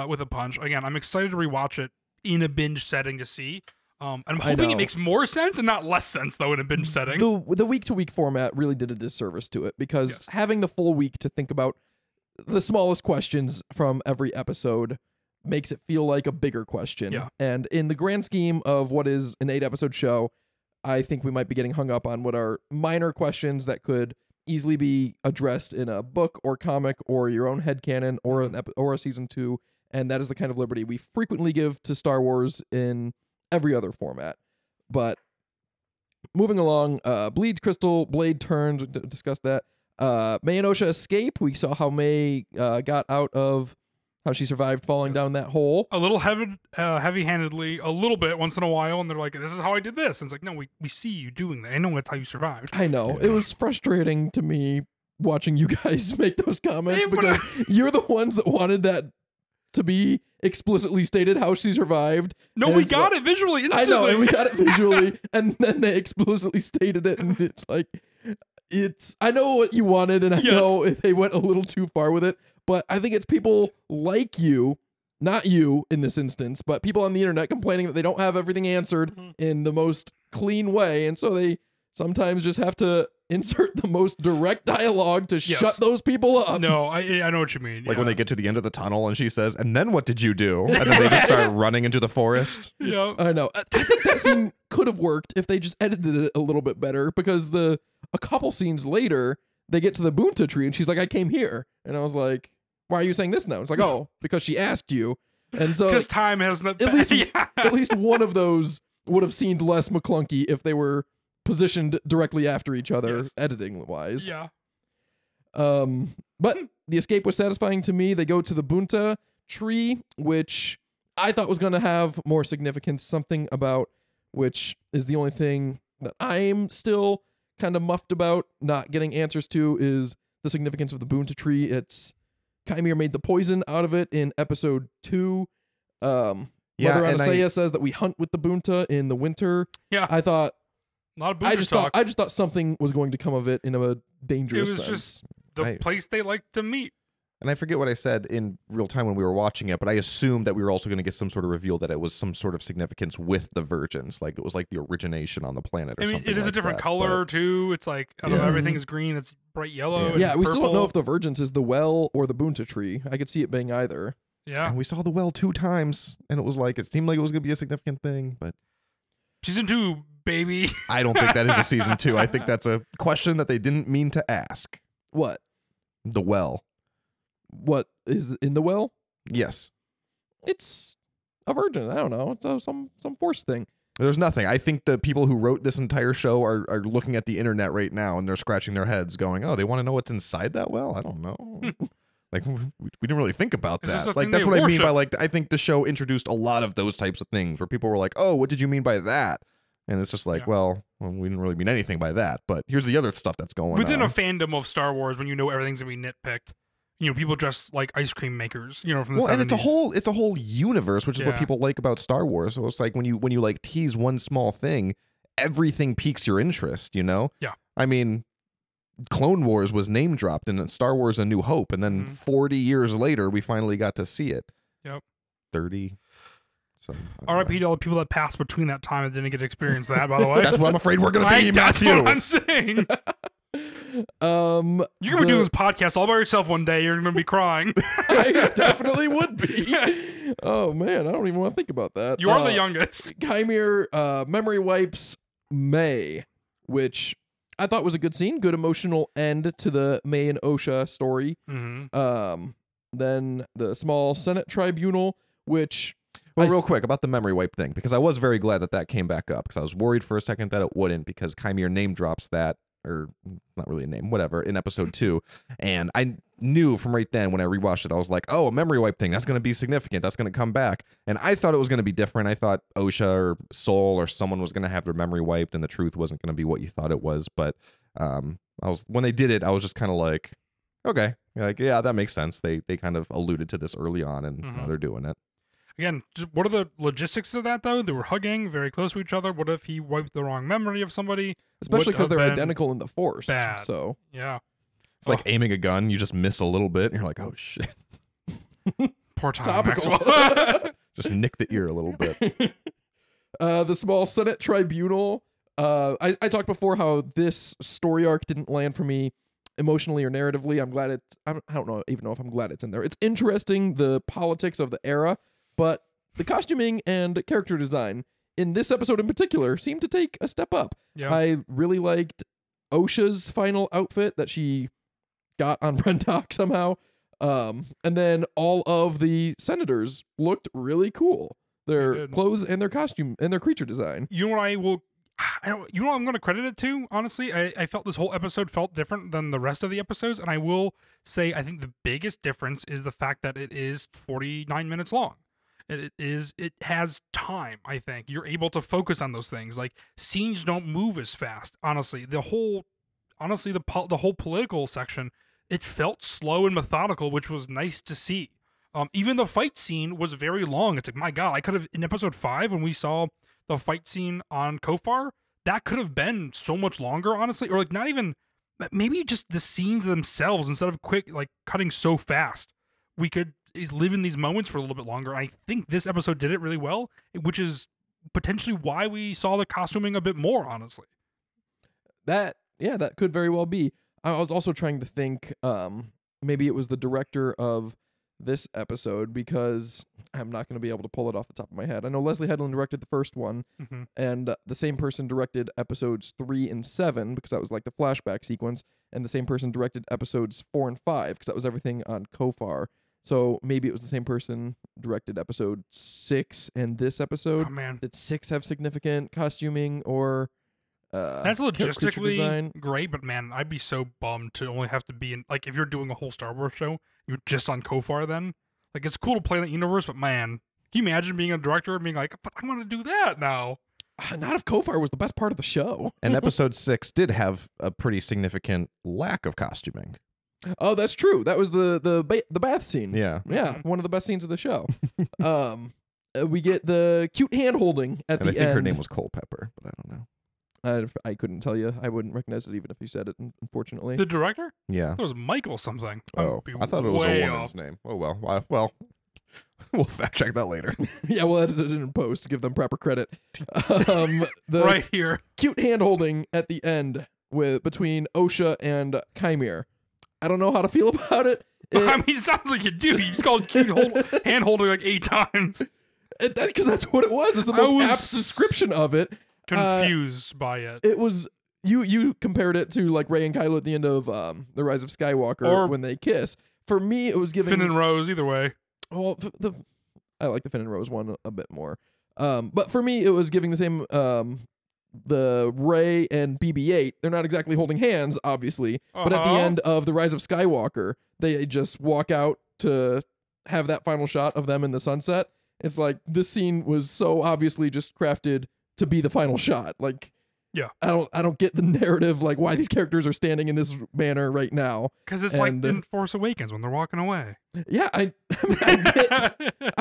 with a punch. Again, I'm excited to rewatch it in a binge setting to see. I'm hoping it makes more sense and not less sense, though, in a binge setting. The week-to-week format really did a disservice to it because having the full week to think about the smallest questions from every episode makes it feel like a bigger question. Yeah. And in the grand scheme of what is an 8-episode show, I think we might be getting hung up on what are minor questions that could easily be addressed in a book or comic or your own headcanon or a season 2. And that is the kind of liberty we frequently give to Star Wars in every other format. But moving along, bleeds crystal, blade turns, we discussed that. May and Osha escape. We saw how May got out of, how she survived falling down that hole. A little heavy-handedly, a little bit once in a while, and they're like, this is how I did this. And it's like, no, we see you doing that. I know that's how you survived. I know. It was frustrating to me watching you guys make those comments because you're the ones that wanted that to be explicitly stated how she survived. No, we got it visually instantly. I know, and we got it visually, and then they explicitly stated it, and it's like, I know what you wanted, and I know they went a little too far with it, but I think it's people like you, not you in this instance, but people on the internet complaining that they don't have everything answered in the most clean way, and so they sometimes just have to insert the most direct dialogue to shut those people up. No, I know what you mean. Like when they get to the end of the tunnel and she says, and then what did you do? And then they just start running into the forest. Yeah. I know. I think that scene could have worked if they just edited it a little bit better because a couple scenes later, they get to the Bunta tree and she's like, I came here. And I was like, why are you saying this now? It's like, oh, because she asked you. And so because time has not at least one of those would have seemed less McClunky if they were positioned directly after each other, editing wise. Yeah. But the escape was satisfying to me. They go to the Bunta tree, which I thought was going to have more significance. Something about which is the only thing that I'm still kind of muffed about not getting answers to is the significance of the Bunta tree. It's Chimere made the poison out of it in episode 2. Mother Anasaya says that we hunt with the Bunta in the winter. Yeah. I thought I just thought something was going to come of it in a dangerous sense. It was just the place they like to meet. And I forget what I said in real time when we were watching it, but I assumed that we were also going to get some sort of reveal that it was some sort of significance with the virgins, like it was like the origination on the planet or something. It is like a different that, color too. It's like I don't know, everything is green. It's bright yellow. Yeah, and we purple. still don't know if the virgins is the well or the Bunta tree. I could see it being either. Yeah, and we saw the well 2 times, and it was like it seemed like it was going to be a significant thing, but season 2, baby. I don't think that is a season 2. I think that's a question that they didn't mean to ask. What? The well. What is in the well? Yes. It's a virgin. I don't know. It's some force thing. There's nothing. I think the people who wrote this entire show are looking at the internet right now and they're scratching their heads going, oh, they want to know what's inside that well? I don't know. Like, we didn't really think about that. Like, that's what I mean by, like, I think the show introduced a lot of those types of things where people were like, oh, what did you mean by that? And it's just like, well, we didn't really mean anything by that. But here's the other stuff that's going on. Within a fandom of Star Wars, when you know everything's going to be nitpicked, people dress like ice cream makers, from the 70s. And it's a whole universe, which is what people like about Star Wars. So it's like when you like tease one small thing, everything piques your interest, Yeah. I mean, Clone Wars was name dropped in Star Wars A New Hope, and then 40 years later we finally got to see it. Yep. 30. So R.I.P. to all the people that passed between that time and didn't get to experience that, by the way. That's what I'm afraid we're gonna be, That's Matthew. what I'm saying. You're gonna be doing this podcast all by yourself one day. You're gonna be crying. I definitely would be. Oh man, I don't even want to think about that. You are the youngest. Chimere memory wipes May, which I thought was a good scene, good emotional end to the May and Osha story. Mm-hmm. Then the small Senate tribunal, which. Well, real quick about the memory wipe thing, because I was very glad that came back up, because I was worried for a second that it wouldn't, because Chimere name drops that, or not really a name, whatever, in episode 2, and I knew from right then when I rewatched it, I was like, oh, a memory wipe thing. That's going to be significant. That's going to come back. And I thought it was going to be different. I thought Osha or Soul or someone was going to have their memory wiped and the truth wasn't going to be what you thought it was. But when they did it, I was just kind of like, okay, like, yeah, that makes sense. They kind of alluded to this early on, and now they're doing it. Again, what are the logistics of that, though? They were hugging very close to each other. What if he wiped the wrong memory of somebody? Especially because they're identical in the Force. Bad. So yeah. It's like aiming a gun. You just miss a little bit, and you're like, oh, shit. Poor Tom Maxwell. Just nick the ear a little bit. The small Senate tribunal. I talked before how this story arc didn't land for me emotionally or narratively. I'm glad I don't even know if I'm glad it's in there. It's interesting, the politics of the era, but the costuming and character design in this episode in particular seemed to take a step up. Yeah. I really liked Osha's final outfit that she got on Brentok somehow. And then all of the senators looked really cool. Their clothes and their costume and their creature design. You know what you know what I'm going to credit it to, honestly? I felt this whole episode felt different than the rest of the episodes, and I will say I think the biggest difference is the fact that it is 49 minutes long. It has time, I think. You're able to focus on those things. Like, scenes don't move as fast, honestly. The whole political section, it felt slow and methodical, which was nice to see. Even the fight scene was very long. It's like, my God, I could have, in episode 5, when we saw the fight scene on Kofar, that could have been so much longer, honestly. Or like, not even, maybe just the scenes themselves, instead of quick, like, cutting so fast, we could live in these moments for a little bit longer. I think this episode did it really well, which is potentially why we saw the costuming a bit more, honestly. That could very well be. I was also trying to think, maybe it was the director of this episode, because I'm not going to be able to pull it off the top of my head. I know Leslie Headland directed the first one, and the same person directed episodes 3 and 7, because that was like the flashback sequence, and the same person directed episodes 4 and 5, because that was everything on Kofar. So maybe it was the same person directed episode 6 and this episode. Oh, man. Did 6 have significant costuming or that's logistically great, but man, I'd be so bummed to only have to be in, like, if you're doing a whole Star Wars show, you're just on Kofar then. Like, it's cool to play in that universe, but man, can you imagine being a director and being like, but I want to do that now? Not if Kofar was the best part of the show. And episode 6 did have a pretty significant lack of costuming. Oh, that's true. That was the bath scene. Yeah. Yeah, one of the best scenes of the show. We get the cute hand holding at the end. I think her name was Culpepper, but I don't know. I couldn't tell you. I wouldn't recognize it even if you said it, unfortunately. The director? Yeah. It was Michael something. Oh, I thought it was a woman's name. Oh, well. We'll fact check that later. Yeah, we'll edit it in post to give them proper credit. Right here. Cute hand holding at the end between Osha and Chimere. I don't know how to feel about it. I mean, it sounds like you do. You just called cute hand holding like 8 times. Because that's what it was. It's the most apt description of it. Confused by it. It was you compared it to like Rey and Kylo at the end of The Rise of Skywalker, or when they kiss. For me, it was giving Finn and Rose. Either way, well, I like the Finn and Rose one a bit more. But for me, it was giving the same. The Rey and BB-8, they're not exactly holding hands, obviously, but at the end of The Rise of Skywalker, they just walk out to have that final shot of them in the sunset. It's like this scene was so obviously just crafted to be the final shot. Like, yeah, I don't get the narrative, like why these characters are standing in this manner right now. Because it's like in Force Awakens when they're walking away. Yeah, I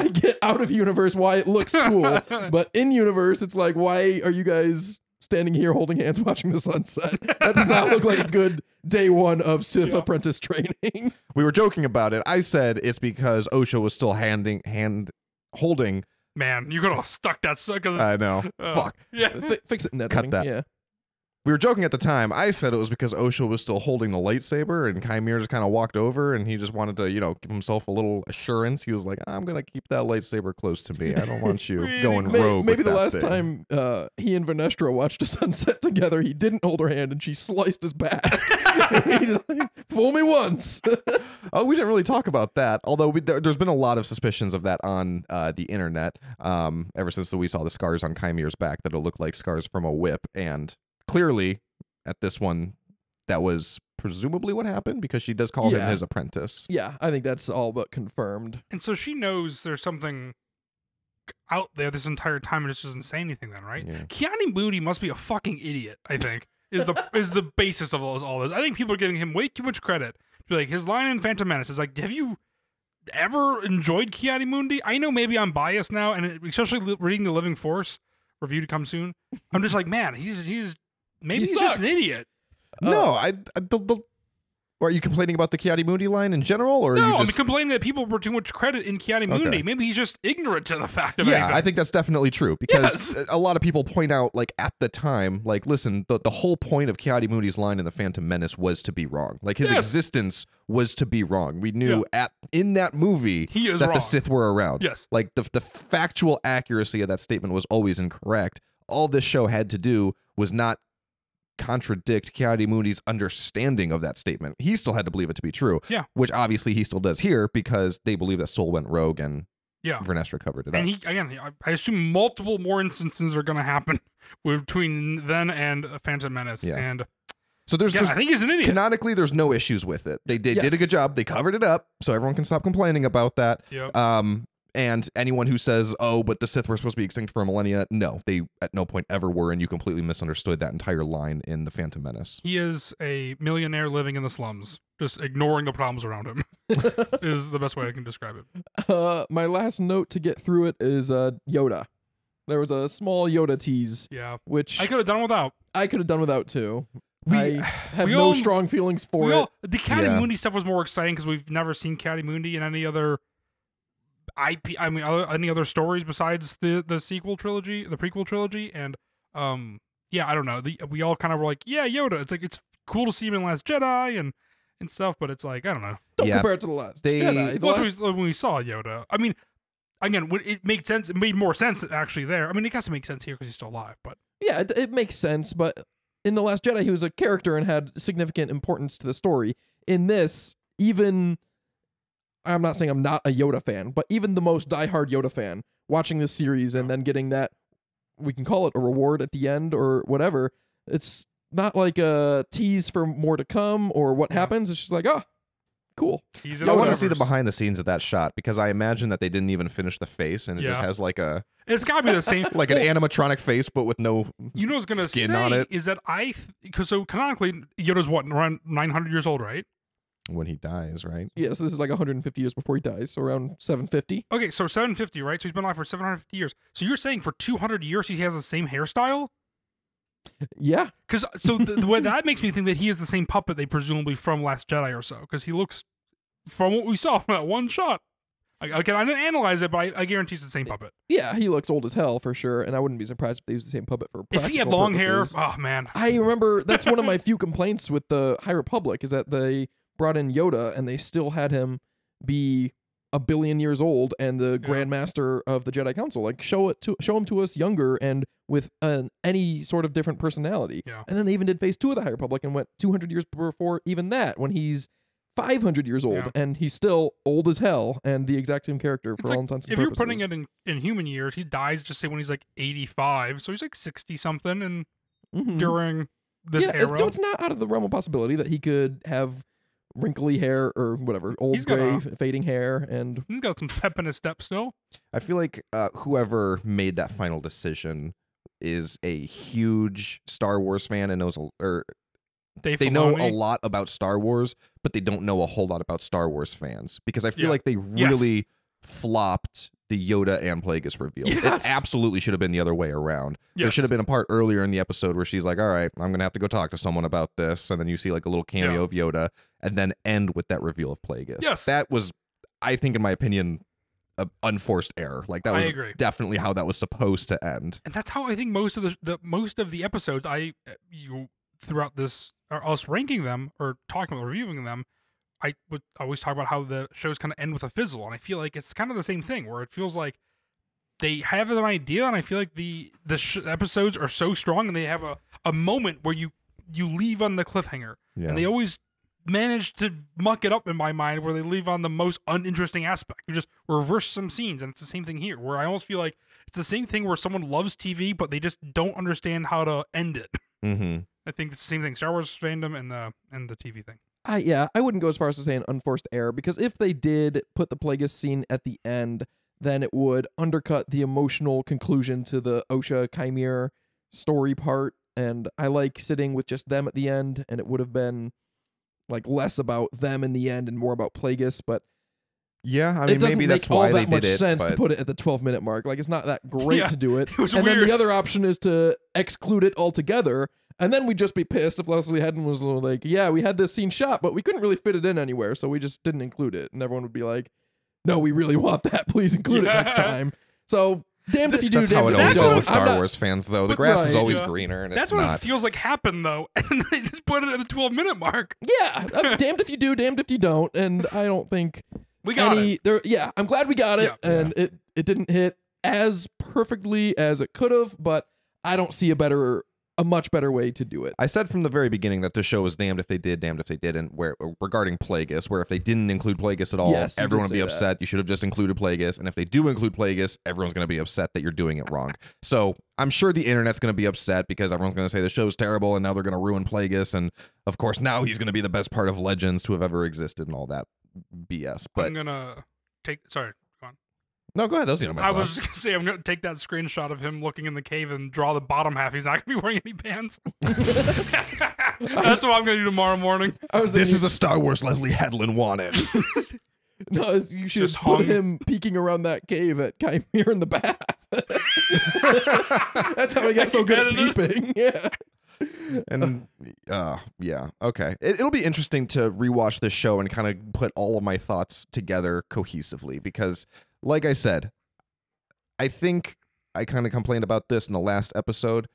get out of universe why it looks cool, but in universe, it's like, why are you guys standing here holding hands watching the sunset? That does not look like a good day one of Sith apprentice training. We were joking about it. I said it's because Osha was still holding. Man, you could have stuck that sucker. I know. Fuck. Yeah. Fix it in editing. Cut that. Yeah. We were joking at the time. I said it was because Osha was still holding the lightsaber, and Chimere just kind of walked over, and he just wanted to, give himself a little assurance. He was like, I'm going to keep that lightsaber close to me. I don't want you going rogue. Maybe the last time he and Vanestra watched a sunset together, he didn't hold her hand, and she sliced his back. Fool me once. Oh, we didn't really talk about that. Although there's been a lot of suspicions of that on the internet ever since we saw the scars on Chimere's back that'll look like scars from a whip. And clearly, at this one, that was presumably what happened because she does call him his apprentice. Yeah, I think that's all but confirmed. And so she knows there's something out there this entire time and just doesn't say anything then, right? Yeah. Keanu Moody must be a fucking idiot, I think, is the basis of all this. I think people are giving him way too much credit. Like, his line in Phantom Menace is like, have you ever enjoyed Keanu Moody? I know maybe I'm biased now, and especially reading the Living Force review to come soon, I'm just like, man, he's just an idiot. No, or are you complaining about the Keanu Moody line in general, or no? are you just... I'm complaining that people were too much credit in Keanu Moody. Okay. Maybe he's just ignorant to the fact of Yeah, anything. I think that's definitely true because a lot of people point out, like, at the time, like, listen, the whole point of Keanu Moody's line in the Phantom Menace was to be wrong. Like, his existence was to be wrong. We knew in that movie that wrong. the Sith were around. Yes, like the factual accuracy of that statement was always incorrect. All this show had to do was not contradict Keanu Moody's understanding of that statement. He still had to believe it to be true. Yeah. Which obviously he still does here because they believe that Soul went rogue and Vernestra covered it up. And I assume multiple more instances are going to happen between then and Phantom Menace. Yeah. And so there's I think he's an idiot. Canonically, there's no issues with it. They did a good job. They covered it up, so everyone can stop complaining about that. Yep. And anyone who says, oh, but the Sith were supposed to be extinct for a millennia, no, they at no point ever were, and you completely misunderstood that entire line in The Phantom Menace. He is a millionaire living in the slums, just ignoring the problems around him, is the best way I can describe it. My last note to get through it is Yoda. There was a small Yoda tease. Yeah. Which I could have done without. I could have done without, too. I have no strong feelings for it. The Keanu Moody stuff was more exciting because we've never seen Keanu Moody in any other IP. I mean, any other stories besides the sequel trilogy, the prequel trilogy, and I don't know. We all kind of were like, yeah, Yoda. It's like it's cool to see him in Last Jedi and stuff, but it's like I don't know. Don't compare it to the Last Jedi. When we saw Yoda, I mean, again, it made sense. It made more sense actually there. I mean, it has to make sense here because he's still alive, but yeah, it makes sense. But in The Last Jedi, he was a character and had significant importance to the story. In this, even I'm not saying I'm not a Yoda fan, but even the most diehard Yoda fan watching this series and then getting that, we can call it a reward at the end or whatever, it's not like a tease for more to come or what happens. It's just like, oh, cool. I want to see the behind the scenes of that shot because I imagine that they didn't even finish the face and it just has like a... It's got to be the same. Like an animatronic face, but with no you know what's gonna skin say on it. Is that because so canonically Yoda's what, around 900 years old, right? When he dies, right? Yeah, so this is like 150 years before he dies, so around 750. Okay, so 750, right? So he's been alive for 750 years. So you're saying for 200 years he has the same hairstyle? Yeah. Because so the way that makes me think that he is the same puppet they presumably from Last Jedi or so. Because he looks, from what we saw from that one shot. I didn't analyze it, but I guarantee it's the same puppet. Yeah, he looks old as hell for sure, and I wouldn't be surprised if they used the same puppet for if he had long purposes. hair. Oh man, I remember that's one of my few complaints with the High Republic is that they brought in Yoda and they still had him be a billion years old and the Grand Master of the Jedi Council. Like show him to us younger and with any sort of different personality. Yeah. And then they even did Phase 2 of the High Republic and went 200 years before even that when he's 500 years old and he's still old as hell and the exact same character for all intents and purposes. If you're putting it in human years, he dies just say when he's like 85, so he's like 60 something and during this era. So it's not out of the realm of possibility that he could have wrinkly hair or whatever, old gray fading hair, and he's got some pep in his step still. I feel like whoever made that final decision is a huge Star Wars fan and knows they know a lot about Star Wars, but they don't know a whole lot about Star Wars fans because I feel like they really flopped the Yoda and Plagueis reveal. It absolutely should have been the other way around. There should have been a part earlier in the episode where she's like, all right, I'm going to have to go talk to someone about this. And then you see like a little cameo of Yoda and then end with that reveal of Plagueis. Yes. That was, I think, in my opinion, an unforced error. Like that was definitely how that was supposed to end. And that's how I think most of the episodes throughout this, or us ranking them or talking about reviewing them, I would always talk about how the shows kind of end with a fizzle, and I feel like it's kind of the same thing where it feels like they have an idea, and I feel like the episodes are so strong, and they have a moment where you leave on the cliffhanger, and they always manage to muck it up in my mind where they leave on the most uninteresting aspect. You just reverse some scenes, and it's the same thing here, where I almost feel like it's the same thing where someone loves TV, but they just don't understand how to end it. Mm-hmm. I think it's the same thing. Star Wars fandom and the TV thing. I wouldn't go as far as to say an unforced error, because if they did put the Plagueis scene at the end, then it would undercut the emotional conclusion to the Osha Chimere story part. And I like sitting with just them at the end, and it would have been like less about them in the end and more about Plagueis. But yeah, I it mean, doesn't maybe make that's why all they that much did it. sense to But put it at the 12-minute mark. Like, it's not that great Yeah, to do it. it was And weird. then the other option is to exclude it altogether. And then we'd just be pissed if Leslie Hedden was like, yeah, we had this scene shot, but we couldn't really fit it in anywhere, so we just didn't include it. And everyone would be like, no, we really want that. Please include it next time. So, damned if you do, that's how damned it if always you is don't. with Star Wars fans, though. The But grass is right, always yeah. greener, and That's it's what not. it feels like happened, though. And they just put it at the 12-minute mark. Yeah, damned if you do, damned if you don't. And I don't think We got it. Yeah, I'm glad we got it, Yeah. and it didn't hit as perfectly as it could have, but I don't see a much better way to do it. I said from the very beginning that the show was damned if they did, damned if they didn't. Where regarding Plagueis, where if they didn't include Plagueis at all, Yes, you everyone did would be say that. upset. You should have just included Plagueis, and if they do include Plagueis, everyone's going to be upset that you're doing it wrong. So I'm sure the internet's going to be upset because everyone's going to say the show's terrible, and now they're going to ruin Plagueis, and of course now he's going to be the best part of Legends to have ever existed and all that BS. But I'm gonna take. Sorry, go on. no, go ahead. That was I was just gonna say I'm gonna take that screenshot of him looking in the cave and draw the bottom half. He's not gonna be wearing any pants. That's what I'm gonna do tomorrow morning. I was This thinking, is the Star Wars Leslie Hedlund wanted. no, you should Just just put hung. him peeking around that cave at Chimere in the bath. That's how he got so good at Edited. peeping. Yeah. And yeah, okay. It'll be interesting to rewatch this show and kind of put all of my thoughts together cohesively because, like I said, I think I kind of complained about this in the last episode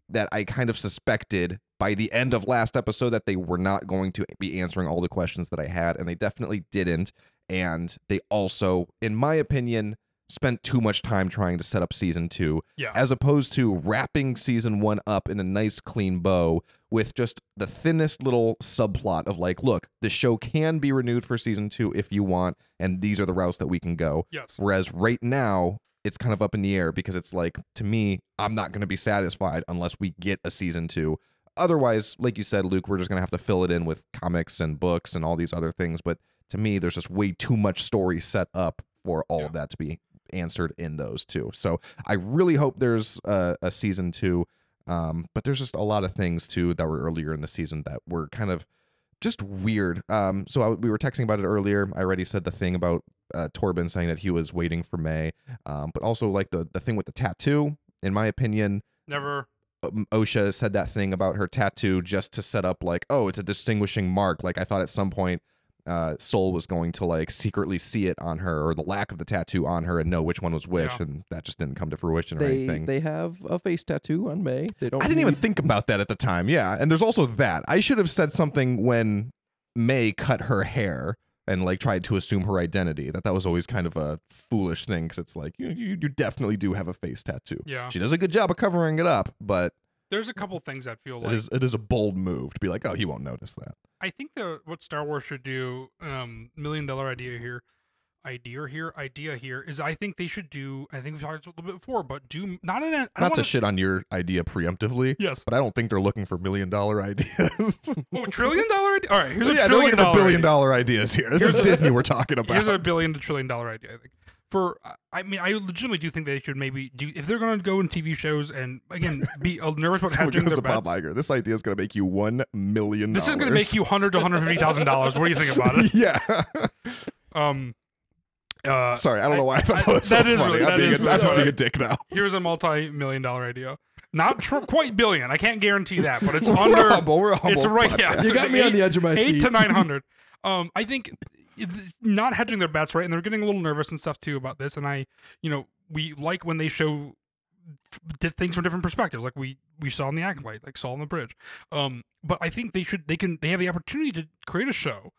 that I kind of suspected by the end of last episode that they were not going to be answering all the questions that I had, and they definitely didn't. And they also, in my opinion, spent too much time trying to set up season 2 Yeah. as opposed to wrapping season 1 up in a nice clean bow with just the thinnest little subplot of like, look, the show can be renewed for season 2 if you want, and these are the routes that we can go. Yes. Whereas right now it's kind of up in the air because it's like, to me, I'm not going to be satisfied unless we get a season 2. Otherwise, like you said, Luke, we're just going to have to fill it in with comics and books and all these other things. But to me, there's just way too much story set up for all of that to be answered in those two. So I really hope there's a season 2. But there's just a lot of things too that were earlier in the season that were kind of just weird. We were texting about it earlier. I already said the thing about Torben saying that he was waiting for May. But also like the thing with the tattoo, in my opinion, Never. Osha said that thing about her tattoo just to set up like, oh, it's a distinguishing mark. Like I thought at some point Soul was going to like secretly see it on her or the lack of the tattoo on her and know which one was which, and that just didn't come to fruition or anything. They have a face tattoo on May. They don't. I didn't even think about that at the time. Yeah, and there's also that. I should have said something when May cut her hair and like tried to assume her identity. That was always kind of a foolish thing because it's like you definitely do have a face tattoo. Yeah. She does a good job of covering it up, but There's a couple things that feel like it is a bold move to be like, oh, he won't notice that. I think what Star Wars should do, $1 million idea here, is I think they should do. I think we've talked a little bit before, but do not in a. I don't Not to wanna, shit on your idea preemptively. Yes. But I don't think they're looking for $1 million ideas. Oh, $1 trillion idea. All right, here's a yeah, they're trillion looking for $1 billion idea. ideas here. This Here's is a- Disney we're talking about. Here's a $1 billion to $1 trillion idea. I think. I mean, I legitimately do think they should maybe do if they're going to go in TV shows and again be nervous about Someone hedging goes their to Bob bets. Iger. This idea is going to make you $1 million. This is going to make you $100,000 to $150,000. What do you think about it? Yeah. Sorry, I don't know why I thought that was so that is funny. really- I'm that being is a- really I'm just funny. being a dick now. Here's a multi-million-dollar idea. Not quite billion. I can't guarantee that, but it's under. We're humble. It's right. Yeah, podcast. it's You got me on the edge of my 8 seat. to 900. I think not hedging their bets, right? And they're getting a little nervous and stuff too about this. And we like when they show things from different perspectives, like we saw in the Acolyte, like Saul on the Bridge. But I think they have the opportunity to create a show,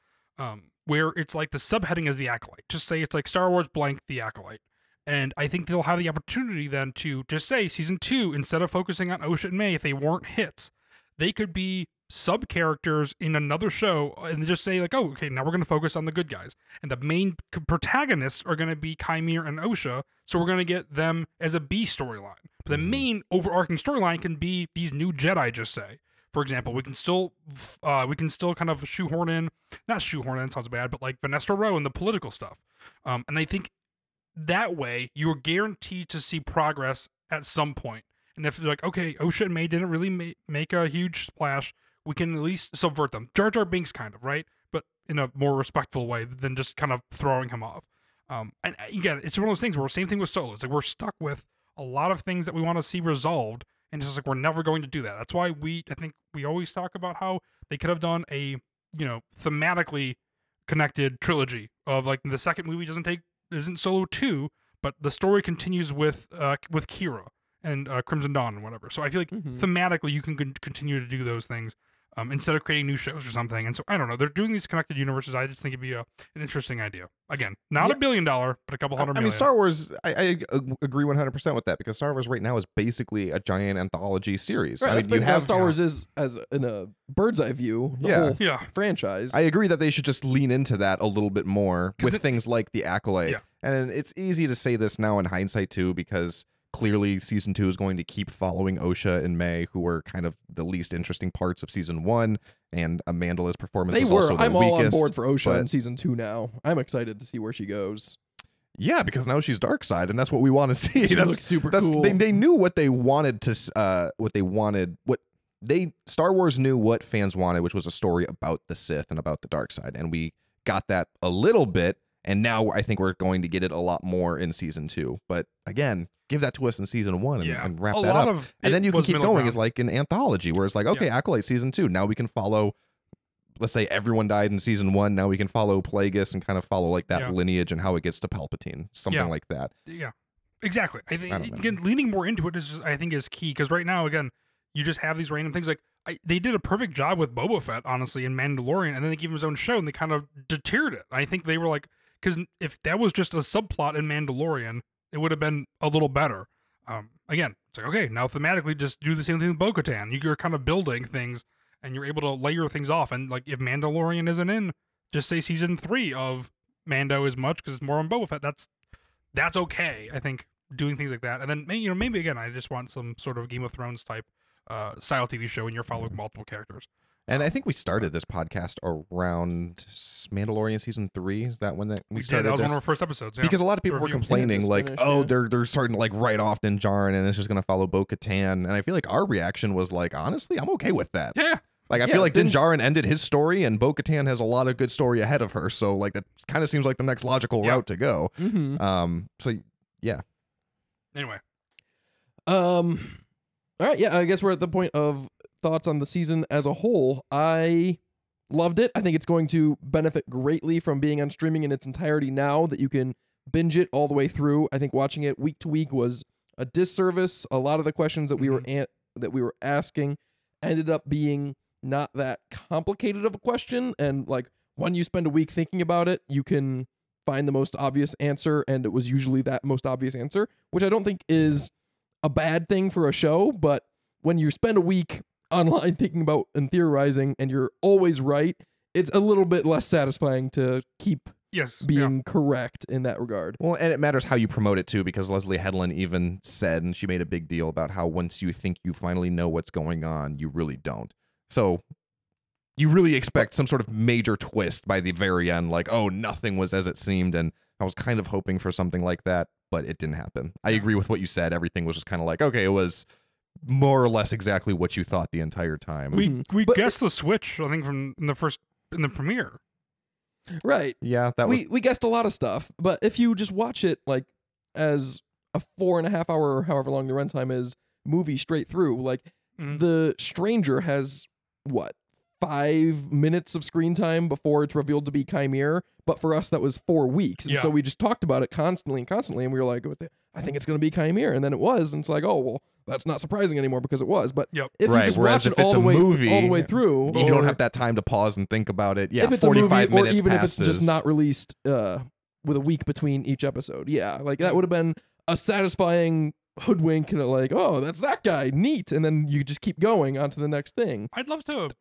where it's like the subheading is the Acolyte. Just say it's like Star Wars blank the Acolyte. And I think they'll have the opportunity then to just say season 2, instead of focusing on Osha and May, if they weren't hits, they could be sub characters in another show and just say like, oh, okay, now we're going to focus on the good guys. And the main protagonists are going to be Chimere and Osha. So we're going to get them as a B storyline. But the main overarching storyline can be these new Jedi, just say, for example, we can still kind of shoehorn in, not shoehorn in, sounds bad, but like Vanessa Rowe and the political stuff. And I think that way you're guaranteed to see progress at some point. And if they're like, okay, OSHA and May didn't really make a huge splash, we can at least subvert them. Jar Jar Binks kind of, right? But in a more respectful way than just kind of throwing him off. And again, it's one of those things where same thing with Solo. It's like we're stuck with a lot of things that we want to see resolved, and it's just like we're never going to do that. That's why I think we always talk about how they could have done a, thematically connected trilogy of like the second movie isn't Solo 2, but the story continues with Kira and Crimson Dawn and whatever. So I feel like thematically you can continue to do those things instead of creating new shows or something. And so I don't know. They're doing these connected universes. I just think it'd be an interesting idea. Again, not $1 billion, but a couple hundred million. I mean, Star Wars. I agree 100% with that because Star Wars right now is basically a giant anthology series. Right, I mean, you have Star Wars is as in a bird's eye view. The whole franchise. I agree that they should just lean into that a little bit more with things like the Acolyte. Yeah. And it's easy to say this now in hindsight too, because clearly season 2 is going to keep following OSHA and May, who were kind of the least interesting parts of season 1, and Amanda's performance was also the I'm weakest. all on board for OSHA in season 2 now. I'm excited to see where she goes. Yeah, because now she's dark side, and that's what we want to see. She looks super cool. They knew what they wanted to Star Wars knew what fans wanted, which was a story about the Sith and about the dark side, and we got that a little bit. And now I think we're going to get it a lot more in season 2. But again, give that to us in season 1 and wrap that up. And then you can keep going as like an anthology where it's like, okay, Acolyte season 2. Now we can follow, let's say everyone died in season 1. Now we can follow Plagueis and kind of follow like that lineage and how it gets to Palpatine. Something like that. Yeah, exactly. I think, again, leaning more into it I think is key. Because right now, again, you just have these random things. Like they did a perfect job with Boba Fett, honestly, in Mandalorian. And then they gave him his own show and they kind of deterred it. I think they were like, because if that was just a subplot in Mandalorian, it would have been a little better. Again, it's like, okay, now thematically just do the same thing with Bo-Katan. You're kind of building things, and you're able to layer things off. And like, if Mandalorian isn't in, just say season 3 of Mando as much, because it's more on Boba Fett. That's okay. I think doing things like that. And then, maybe again, I just want some sort of Game of Thrones type style TV show, and you're following multiple characters. And I think we started this podcast around Mandalorian season 3. Is that when we started? That was this? one of our first episodes. Yeah. Because a lot of people were complaining, like, they're starting to like write off Din Djarin, and it's just going to follow Bo-Katan. And I feel like our reaction was like, honestly, I'm okay with that. Yeah. Like, I feel like Din Djarin ended his story, and Bo-Katan has a lot of good story ahead of her. So like that kind of seems like the next logical route to go. So yeah. Anyway. All right. Yeah. I guess we're at the point of thoughts on the season as a whole. I loved it. I think it's going to benefit greatly from being on streaming in its entirety now that you can binge it all the way through. I think watching it week to week was a disservice. A lot of the questions that we were asking ended up being not that complicated of a question, and like when you spend a week thinking about it, you can find the most obvious answer, and it was usually that most obvious answer, which I don't think is a bad thing for a show. But when you spend a week online thinking about and theorizing and you're always right, it's a little bit less satisfying to keep being correct in that regard. Well, and it matters how you promote it too, because Leslie Headland even said, and she made a big deal about how once you think you finally know what's going on, you really don't. So you really expect some sort of major twist by the very end, like, oh, nothing was as it seemed. And I was kind of hoping for something like that, but it didn't happen. I agree with what you said. Everything was just kind of like, okay, it was more or less exactly what you thought the entire time. We guessed the switch, I think, in the premiere. Right. Yeah, we guessed a lot of stuff, but if you just watch it like as a 4.5 hour, however long the runtime is, movie straight through, like the Stranger has 5 minutes of screen time before it's revealed to be Chimere, but for us that was 4 weeks, and so we just talked about it constantly, and we were like, I think it's going to be Chimere, and then it was, and it's like, oh well, that's not surprising anymore because it was. But if you just watch it all the way through, you don't have that time to pause and think about it. Yeah, if it's 45 minutes, or even passes. If it's just not released with a week between each episode, like that would have been a satisfying hoodwink, and like, oh, that's that guy, neat, and then you just keep going on to the next thing. I'd love to.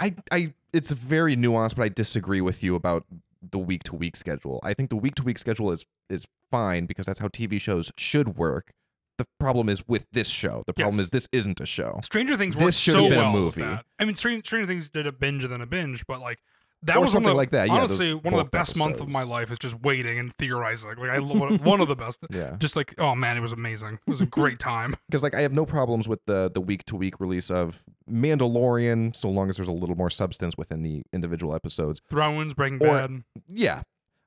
It's very nuanced, but I disagree with you about the week-to-week schedule. I think the week-to-week schedule is fine because that's how TV shows should work. the problem is with this show. The problem is this isn't a show. Stranger Things worked should so have been well a movie. with that. I mean, Stranger Things did a binge and then a binge, but like that Or was something one of the, like that. Yeah, honestly, those one of the bulk best month of episodes. my life is just waiting and theorizing. Like I love one of the best. Yeah. Just like, oh man, it was amazing. It was a great time. Because like I have no problems with the week-to-week release of Mandalorian, so long as there's a little more substance within the individual episodes. Thrones, Breaking Or- Bad, Yeah.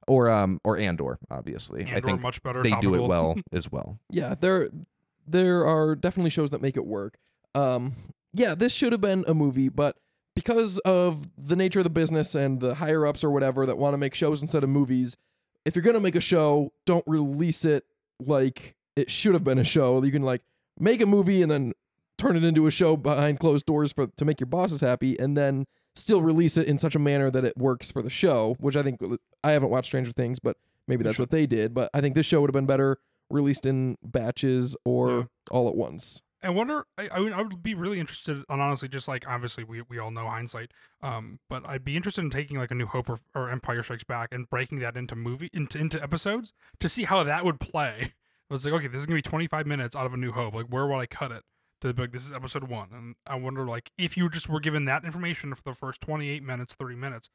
Or Andor, obviously. I Andor think much better. they do it topical. well as well. Yeah, there are definitely shows that make it work. Yeah, this should have been a movie, but because of the nature of the business and the higher ups or whatever that want to make shows instead of movies, if you're gonna make a show, don't release it like it should have been a show. You can like make a movie and then turn it into a show behind closed doors to make your bosses happy, and then still release it in such a manner that it works for the show. Which I think I haven't watched Stranger Things, but maybe that's what they did. But I think this show would have been better released in batches or all at once. I wonder. I would be really interested on honestly, just like obviously we all know hindsight. But I'd be interested in taking like A New Hope or Empire Strikes Back and breaking that into episodes to see how that would play. It's like, okay, this is gonna be 25 minutes out of A New Hope. Like, where would I cut it? To be like, this is episode 1, and I wonder like if you just were given that information for the first 28 minutes, 30 minutes,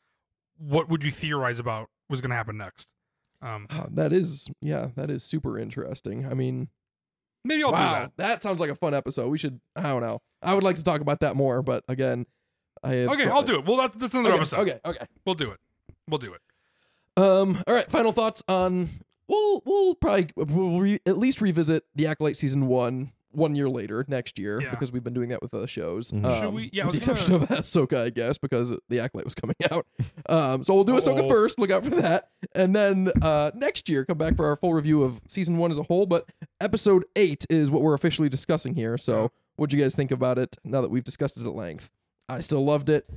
what would you theorize about was gonna happen next? That is super interesting. I mean. Maybe I'll do that. That sounds like a fun episode. We should. I don't know. I would like to talk about that more, but again, I have. Okay, I'll do it. Well, that's another episode. Okay. We'll do it. All right. Final thoughts on. We'll probably at least revisit the Acolyte season 1 year later next year because we've been doing that with other shows. Should we? Yeah, with the exception of Ahsoka, I guess, because the Acolyte was coming out. So we'll do Ahsoka first. Look out for that, and then next year come back for our full review of season 1 as a whole. But episode 8 is what we're officially discussing here. So what'd you guys think about it now that we've discussed it at length? I still loved it.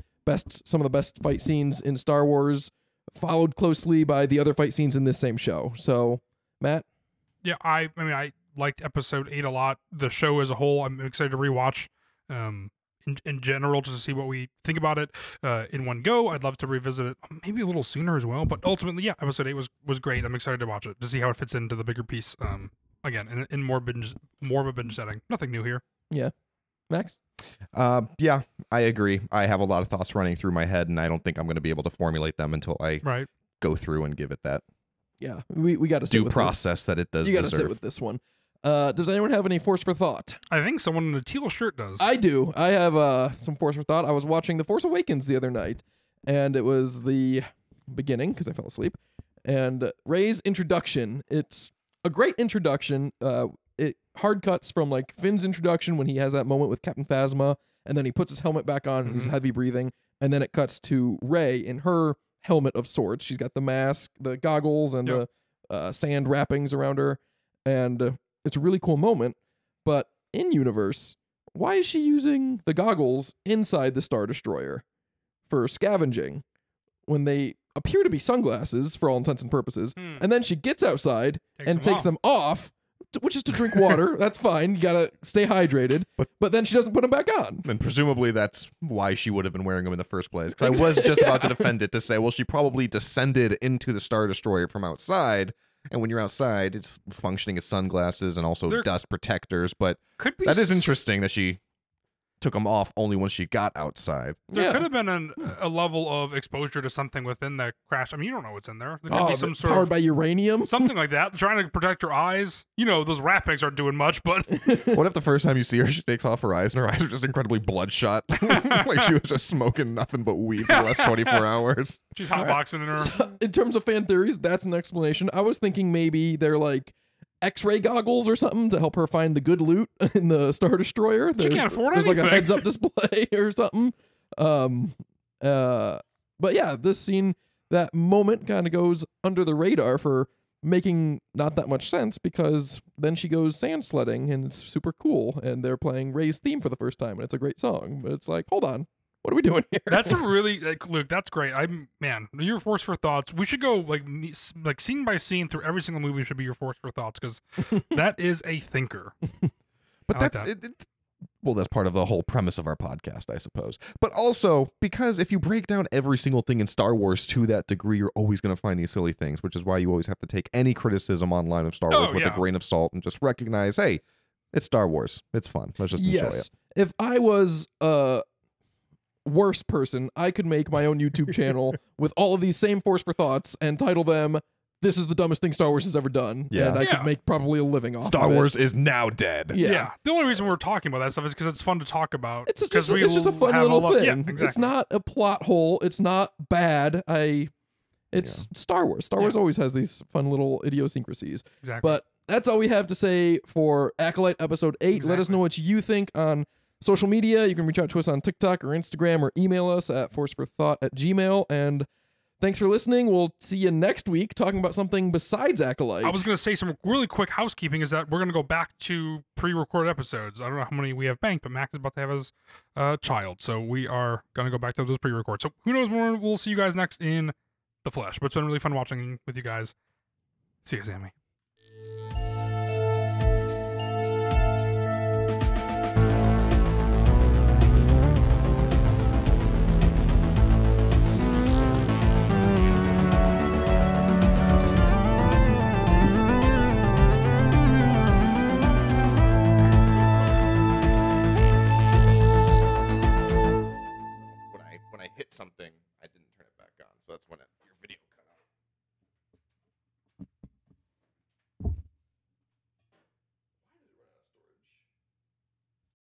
Some of the best fight scenes in Star Wars, followed closely by the other fight scenes in this same show. So, Matt? Yeah, I mean, I liked episode 8 a lot. The show as a whole, I'm excited to rewatch. In general, just to see what we think about it in one go. I'd love to revisit it maybe a little sooner as well. But ultimately, yeah, episode 8 was great. I'm excited to watch it to see how it fits into the bigger piece. Again, in more of a binge setting. Nothing new here. Yeah, Max. Yeah, I agree. I have a lot of thoughts running through my head, and I don't think I'm going to be able to formulate them until I go through and give it that. Yeah, we got to due process that it does. You got to sit with this one. Does anyone have any force for thought? I think someone in a teal shirt does. I do. I have some force for thought. I was watching The Force Awakens the other night, and it was the beginning because I fell asleep. And Rey's introduction. It's a great introduction. It hard cuts from like Finn's introduction when he has that moment with Captain Phasma, and then he puts his helmet back on. He's heavy breathing, and then it cuts to Rey in her helmet of sorts. She's got the mask, the goggles, and the sand wrappings around her, and it's a really cool moment. But in universe, why is she using the goggles inside the Star Destroyer for scavenging when they appear to be sunglasses for all intents and purposes? And then she gets outside and takes them off, which is to drink water. That's fine. You gotta stay hydrated. But then she doesn't put them back on. And presumably that's why she would have been wearing them in the first place. Because I was just about to defend it to say, well, she probably descended into the Star Destroyer from outside. And when you're outside, it's functioning as sunglasses and also dust protectors. But that is interesting that she took them off only when she got outside. There could have been a level of exposure to something within that crash. I mean, you don't know what's in there. There could be some sort powered of by uranium, something like that, trying to protect her eyes. You know, those wrappings aren't doing much, but what if the first time you see her, she takes off her eyes and her eyes are just incredibly bloodshot, like she was just smoking nothing but weed for the last 24 hours. She's hotboxing in her. So, in terms of fan theories, that's an explanation. I was thinking maybe they're like X-ray goggles or something to help her find the good loot in the Star Destroyer. She can't afford anything. There's like a heads-up display or something. But yeah, this scene, that moment kind of goes under the radar for making not that much sense, because then she goes sand sledding and it's super cool, and they're playing Rey's theme for the first time, and it's a great song. But it's like, hold on, what are we doing here? That's a really Luke. That's great. Your force for thoughts. We should go like scene by scene through every single movie. Should be your force for thoughts, because that is a thinker. But that's well, that's part of the whole premise of our podcast, I suppose. But also because if you break down every single thing in Star Wars to that degree, you're always going to find these silly things, which is why you always have to take any criticism online of Star Wars with a grain of salt and just recognize, hey, It's Star Wars. It's fun. Let's just enjoy it. If I was a worse person, I could make my own YouTube channel with all of these same Force for Thoughts and title them "This is the dumbest thing Star Wars has ever done." Yeah. And I could make probably a living off Star of Wars is now dead. Yeah. The only reason we're talking about that stuff is because it's fun to talk about. It's just a fun little thing. Yeah, exactly. It's not a plot hole. It's not bad. It's Star Wars. Star Wars always has these fun little idiosyncrasies. Exactly. But that's all we have to say for Acolyte episode 8. Let us know what you think on social media. You can reach out to us on TikTok or Instagram or email us at forceforthought@gmail.com. And thanks for listening. We'll see you next week talking about something besides Acolyte. I was going to say some really quick housekeeping is that we're going to go back to pre-recorded episodes. I don't know how many we have banked, but Max is about to have his child. So we are going to go back to those pre-records. So who knows when we'll see you guys next in the flesh. But it's been really fun watching with you guys. See you, Sammy.